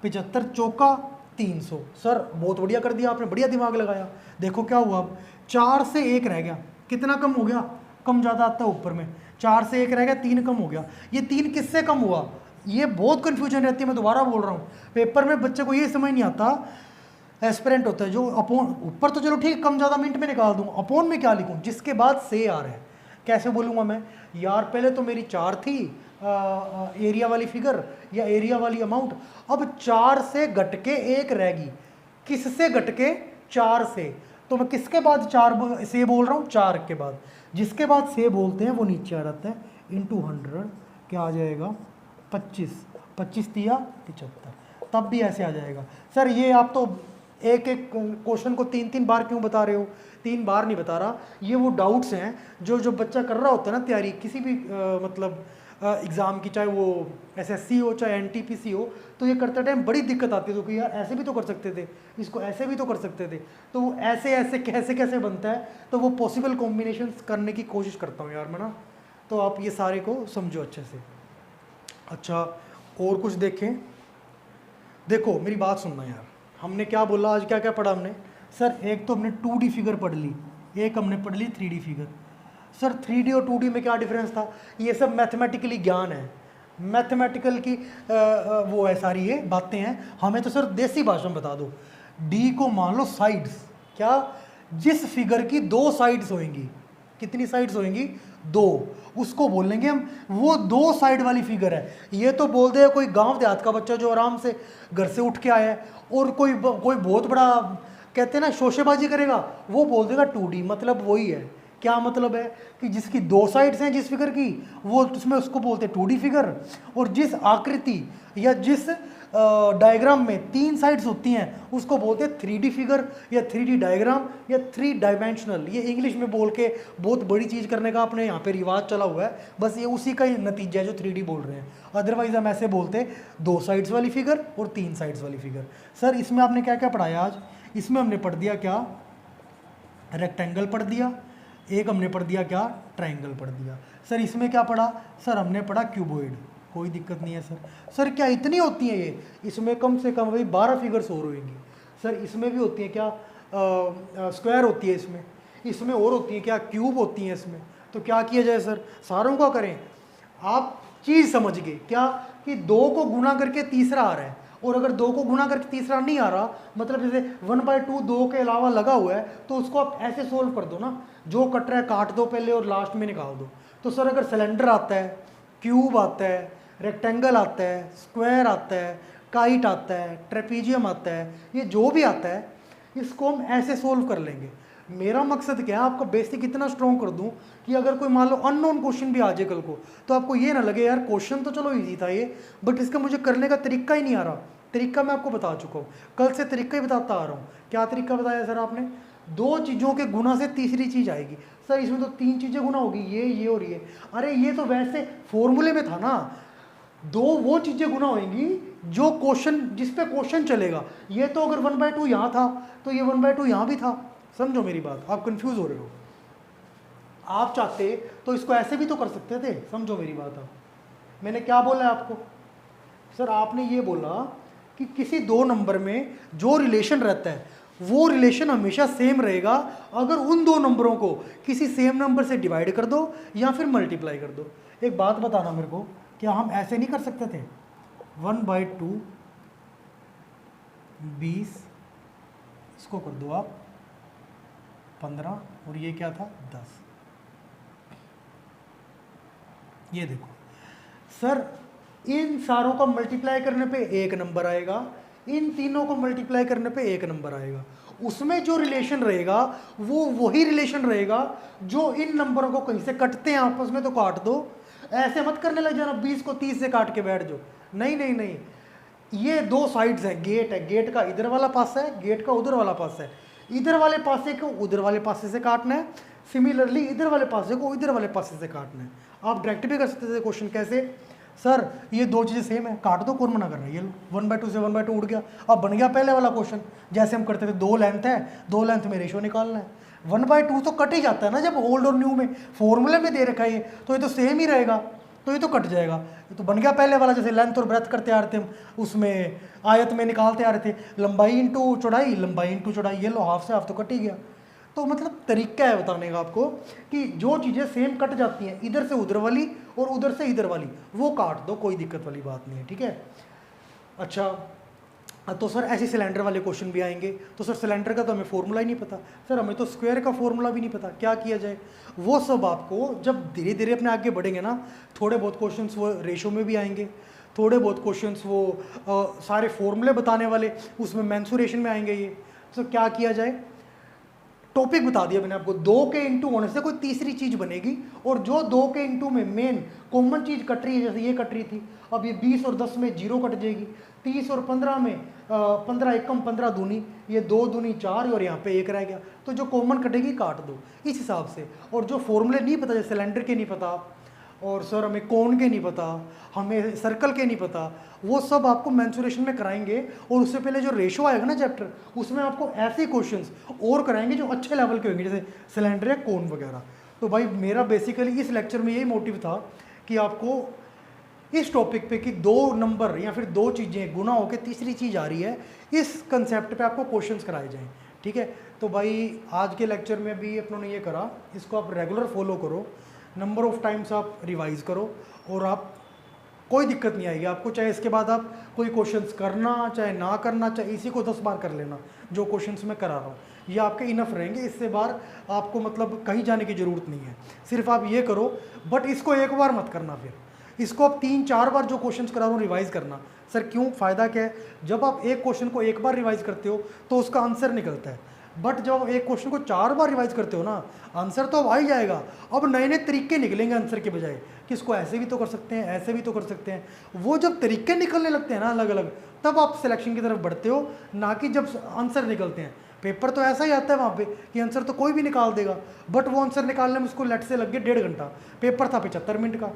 [SPEAKER 1] 75 चौका 300। सर बहुत बढ़िया कर दिया आपने, बढ़िया दिमाग लगाया। देखो क्या हुआ, अब 4 से 1 रह गया। कितना कम हो गया? कम ज़्यादा आता है ऊपर में। 4 से 1 रह गया, 3 कम हो गया। ये 3 किससे कम हुआ? ये बहुत कन्फ्यूजन रहती है, मैं दोबारा बोल रहा हूँ। पेपर में बच्चे को ये समझ नहीं आता, एस्पिरेंट होता है जो अपोन, ऊपर तो चलो ठीक कम ज़्यादा मिनट में निकाल दूँ, अपोन में क्या लिखूँ? जिसके बाद से आ रहा है। कैसे बोलूँगा मैं? यार पहले तो मेरी 4 थी एरिया वाली फिगर या एरिया वाली अमाउंट, अब 4 से घट के 1 रहेगी। किससे घट के? 4 से। तो मैं किसके बाद 4 से बोल रहा हूँ? 4 के बाद। जिसके बाद से बोलते हैं वो नीचे आ जाता है। इंटू 100 क्या आ जाएगा? 25। 25 दिया 75, तब भी ऐसे आ जाएगा। सर ये आप तो एक एक क्वेश्चन को 3-3 बार क्यों बता रहे हो? 3 बार नहीं बता रहा, ये वो डाउट्स हैं जो बच्चा कर रहा होता है ना तैयारी किसी भी मतलब एग्ज़ाम की, चाहे वो एसएससी हो चाहे एनटीपीसी हो, तो ये करते टाइम बड़ी दिक्कत आती है। तो कि यार ऐसे भी तो कर सकते थे, इसको ऐसे भी तो कर सकते थे, तो वो ऐसे ऐसे कैसे कैसे बनता है, तो वो पॉसिबल कॉम्बिनेशन करने की कोशिश करता हूँ यार मैं ना। तो आप ये सारे को समझो अच्छे से। अच्छा और कुछ देखें। देखो मेरी बात सुनना यार, हमने क्या बोला आज, क्या क्या पढ़ा हमने? सर एक तो हमने 2D फिगर पढ़ ली, एक हमने पढ़ ली 3D फिगर। सर 3D और 2D में क्या डिफरेंस था? ये सब मैथमेटिकली ज्ञान है, मैथमेटिकल की वो है सारी ये बातें हैं। हमें तो सर देसी भाषा में बता दो। डी को मान लो साइड्स, क्या? जिस फिगर की 2 साइड्स होंगी। कितनी साइड्स होंगी? 2। उसको बोलेंगे हम, वो 2 साइड वाली फिगर है। ये तो बोल दे कोई गांव देहात का बच्चा जो आराम से घर से उठ के आया है, और कोई बहुत बड़ा कहते हैं ना शोशेबाजी करेगा, वो बोल देगा 2D। मतलब वही है, क्या मतलब है कि जिसकी दो साइड्स हैं जिस फिगर की, वो उसमें उसको बोलते हैं 2D फिगर, और जिस आकृति या जिस डायग्राम में तीन साइड्स होती हैं उसको बोलते हैं 3D फिगर या 3D डायग्राम या 3 डायमेंशनल। ये इंग्लिश में बोल के बहुत बड़ी चीज़ करने का अपने यहाँ पे रिवाज चला हुआ है, बस ये उसी का ही नतीजा है जो 3D बोल रहे हैं। अदरवाइज हम ऐसे बोलते हैं 2 साइड्स वाली फिगर और 3 साइड्स वाली फिगर। सर इसमें आपने क्या क्या पढ़ाया आज? इसमें हमने पढ़ दिया क्या, रेक्टेंगल पढ़ दिया, एक हमने पढ़ दिया क्या, ट्रायंगल पढ़ दिया। सर इसमें क्या पढ़ा? सर हमने पढ़ा क्यूबॉइड। कोई दिक्कत नहीं है सर। सर क्या इतनी होती हैं ये? इसमें कम से कम भाई 12 फिगर्स और होंगी। सर इसमें भी होती हैं क्या, स्क्वायर होती है इसमें, इसमें और होती हैं क्या, क्यूब होती हैं इसमें। तो क्या किया जाए सर, सारों का करें। आप चीज़ समझ गए क्या कि 2 को गुना करके तीसरा आ रहा है, और अगर 2 को गुना करके तीसरा नहीं आ रहा, मतलब जैसे 1/2 2 के अलावा लगा हुआ है, तो उसको आप ऐसे सोल्व कर दो ना, जो कट रहा है काट दो पहले और लास्ट में निकाल दो। तो सर अगर सिलेंडर आता है, क्यूब आता है, रेक्टेंगल आता है, स्क्वायर आता है, काइट आता है, ट्रेपीजियम आता है, ये जो भी आता है इसको हम ऐसे सोल्व कर लेंगे। मेरा मकसद क्या है, आपका बेसिक इतना स्ट्रॉन्ग कर दूं कि अगर कोई मान लो अननोन क्वेश्चन भी आ जाए कल को, तो आपको ये ना लगे यार क्वेश्चन तो चलो इजी था ये, बट इसका मुझे करने का तरीका ही नहीं आ रहा। तरीका मैं आपको बता चुका हूँ, कल से तरीका ही बताता आ रहा हूँ। क्या तरीका बताया सर आपने? 2 चीज़ों के गुना से तीसरी चीज़ आएगी। सर इसमें तो 3 चीज़ें गुना होगी, ये और ये। अरे ये तो वैसे फॉर्मूले में था ना। 2 वो चीज़ें गुना होंगी जो क्वेश्चन, जिस पे क्वेश्चन चलेगा। ये तो अगर 1/2 यहाँ था तो ये 1/2 यहाँ भी था। समझो मेरी बात, आप कंफ्यूज हो रहे हो। आप चाहते तो इसको ऐसे भी तो कर सकते थे। समझो मेरी बात। आप, मैंने क्या बोला आपको? सर आपने ये बोला कि किसी 2 नंबर में जो रिलेशन रहता है वो रिलेशन हमेशा सेम रहेगा अगर उन 2 नंबरों को किसी सेम नंबर से डिवाइड कर दो या फिर मल्टीप्लाई कर दो। एक बात बताना मेरे को, क्या हम ऐसे नहीं कर सकते थे? 1/2 20, इसको कर दो आप 15, और ये क्या था 10। ये देखो सर, इन सारों का मल्टीप्लाई करने पे एक नंबर आएगा, इन तीनों को मल्टीप्लाई करने पे एक नंबर आएगा। उसमें जो रिलेशन रहेगा वो वही रिलेशन रहेगा जो इन नंबरों को कहीं से कटते हैं आपस में, तो काट दो। ऐसे मत करने लग जाना 20 को 30 से काट के बैठ जाओ। नहीं नहीं नहीं, ये 2 साइड्स है, गेट है, गेट का इधर वाला पासा है, गेट का उधर वाला पासा है। इधर वाले पासे को उधर वाले पासे से काटना है, सिमिलरली इधर वाले पासे को इधर वाले पासे से काटना है। आप डायरेक्ट भी कर सकते थे क्वेश्चन। कैसे? सर ये 2 चीज़ें सेम है, काट दो, कौन मना कर रहा है? ये लो 1/2 से 1/2 उड़ गया। अब बन गया पहले वाला क्वेश्चन, जैसे हम करते थे 2 लेंथ है, 2 लेंथ में रेशियो निकालना है। 1/2 तो कट ही जाता है ना जब ओल्ड और न्यू में फॉर्मूले में दे रखा है, तो ये तो सेम ही रहेगा, तो ये तो कट जाएगा। ये तो बन गया पहले वाला, जैसे लेंथ और ब्रेथ करते आ रहे थे हम, उसमें आयत में निकालते आ रहे थे, लंबाई इंटू चौड़ाई, लंबाई इंटू चौड़ाई। ये लो हाफ से हाफ तो कट ही गया। तो मतलब तरीका है बताने का आपको कि जो चीज़ें सेम कट जाती हैं, इधर से उधर वाली और उधर से इधर वाली, वो काट दो, कोई दिक्कत वाली बात नहीं है। ठीक है। अच्छा, तो सर ऐसे सिलेंडर वाले क्वेश्चन भी आएंगे। तो सर सिलेंडर का तो हमें फॉर्मूला ही नहीं पता, सर हमें तो स्क्वायर का फॉर्मूला भी नहीं पता, क्या किया जाए? वो सब आपको जब धीरे धीरे अपने आगे बढ़ेंगे ना, थोड़े बहुत क्वेश्चंस वो रेशो में भी आएंगे, थोड़े बहुत क्वेश्चंस वो सारे फॉर्मूले बताने वाले उसमें मेंसुरेशन में आएंगे। ये तो क्या किया जाए? टॉपिक बता दिया मैंने आपको, 2 के इंटू होने से कोई तीसरी चीज़ बनेगी, और जो 2 के इंटू में मेन कॉमन चीज़ कट रही है, जैसे ये कट रही थी, अब ये 20 और 10 में 0 कट जाएगी, 30 और 15 में 15 एकम 15 दूनी, ये 2 दूनी 4 और यहाँ पे 1 रह गया, तो जो कॉमन कटेगी काट दो इस हिसाब से। और जो फॉर्मूले नहीं पता, जैसे सिलेंडर के नहीं पता, और सर हमें कोन के नहीं पता, हमें सर्कल के नहीं पता, वो सब आपको मेंसुरेशन में कराएंगे। और उससे पहले जो रेशो आएगा ना चैप्टर, उसमें आपको ऐसे क्वेश्चंस और कराएंगे जो अच्छे लेवल के होंगे, जैसे सिलेंडर या कोन वगैरह। तो भाई मेरा बेसिकली इस लेक्चर में यही मोटिव था कि आपको इस टॉपिक पे कि 2 नंबर या फिर 2 चीज़ें गुना होकर तीसरी चीज़ आ रही है, इस कंसेप्ट पे आपको क्वेश्चंस कराए जाएँ। ठीक है। तो भाई आज के लेक्चर में भी अपनों ने ये करा, इसको आप रेगुलर फॉलो करो, नंबर ऑफ टाइम्स आप रिवाइज करो, और आप कोई दिक्कत नहीं आएगी आपको। चाहे इसके बाद आप कोई क्वेश्चंस करना चाहे ना करना, चाहे इसी को 10 बार कर लेना जो क्वेश्चंस मैं करा रहा हूँ, ये आपके इनफ रहेंगे। इससे बार आपको मतलब कहीं जाने की ज़रूरत नहीं है, सिर्फ आप ये करो। बट इसको एक बार मत करना, फिर इसको आप 3-4 बार जो क्वेश्चंस करा रहा हूँ रिवाइज़ करना। सर क्यों? फ़ायदा क्या है? जब आप एक क्वेश्चन को एक बार रिवाइज़ करते हो तो उसका आंसर निकलता है। बट जब एक क्वेश्चन को 4 बार रिवाइज करते हो ना, आंसर तो अब आ ही जाएगा। अब नए नए तरीके निकलेंगे आंसर के बजाय कि इसको ऐसे भी तो कर सकते हैं, ऐसे भी तो कर सकते हैं। वो जब तरीके निकलने लगते हैं ना अलग अलग, तब आप सिलेक्शन की तरफ बढ़ते हो, ना कि जब आंसर निकलते हैं। पेपर तो ऐसा ही आता है वहाँ पे कि आंसर तो कोई भी निकाल देगा, बट वो आंसर निकालने में उसको लेट से लग गया 1.5 घंटा। पेपर था 75 मिनट का,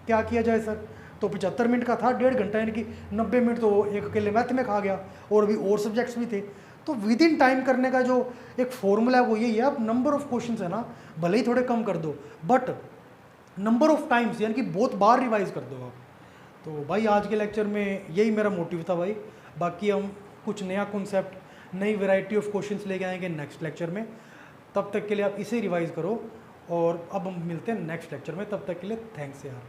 [SPEAKER 1] क्या किया जाए सर? तो 75 मिनट का था, 1.5 घंटा यानी कि 90 मिनट तो एक अकेले मैथ में खा गया, और भी और सब्जेक्ट्स भी थे। तो विद इन टाइम करने का जो एक फॉर्मूला है वो यही है, आप नंबर ऑफ क्वेश्चंस है ना भले ही थोड़े कम कर दो, बट नंबर ऑफ टाइम्स यानी कि बहुत बार रिवाइज कर दो आप। तो भाई आज के लेक्चर में यही मेरा मोटिव था भाई। बाकी हम कुछ नया कॉन्सेप्ट, नई वैरायटी ऑफ क्वेश्चंस लेके आएंगे नेक्स्ट लेक्चर में। तब तक के लिए आप इसे रिवाइज करो, और अब हम मिलते हैं नेक्स्ट लेक्चर में। तब तक के लिए थैंक्स यार।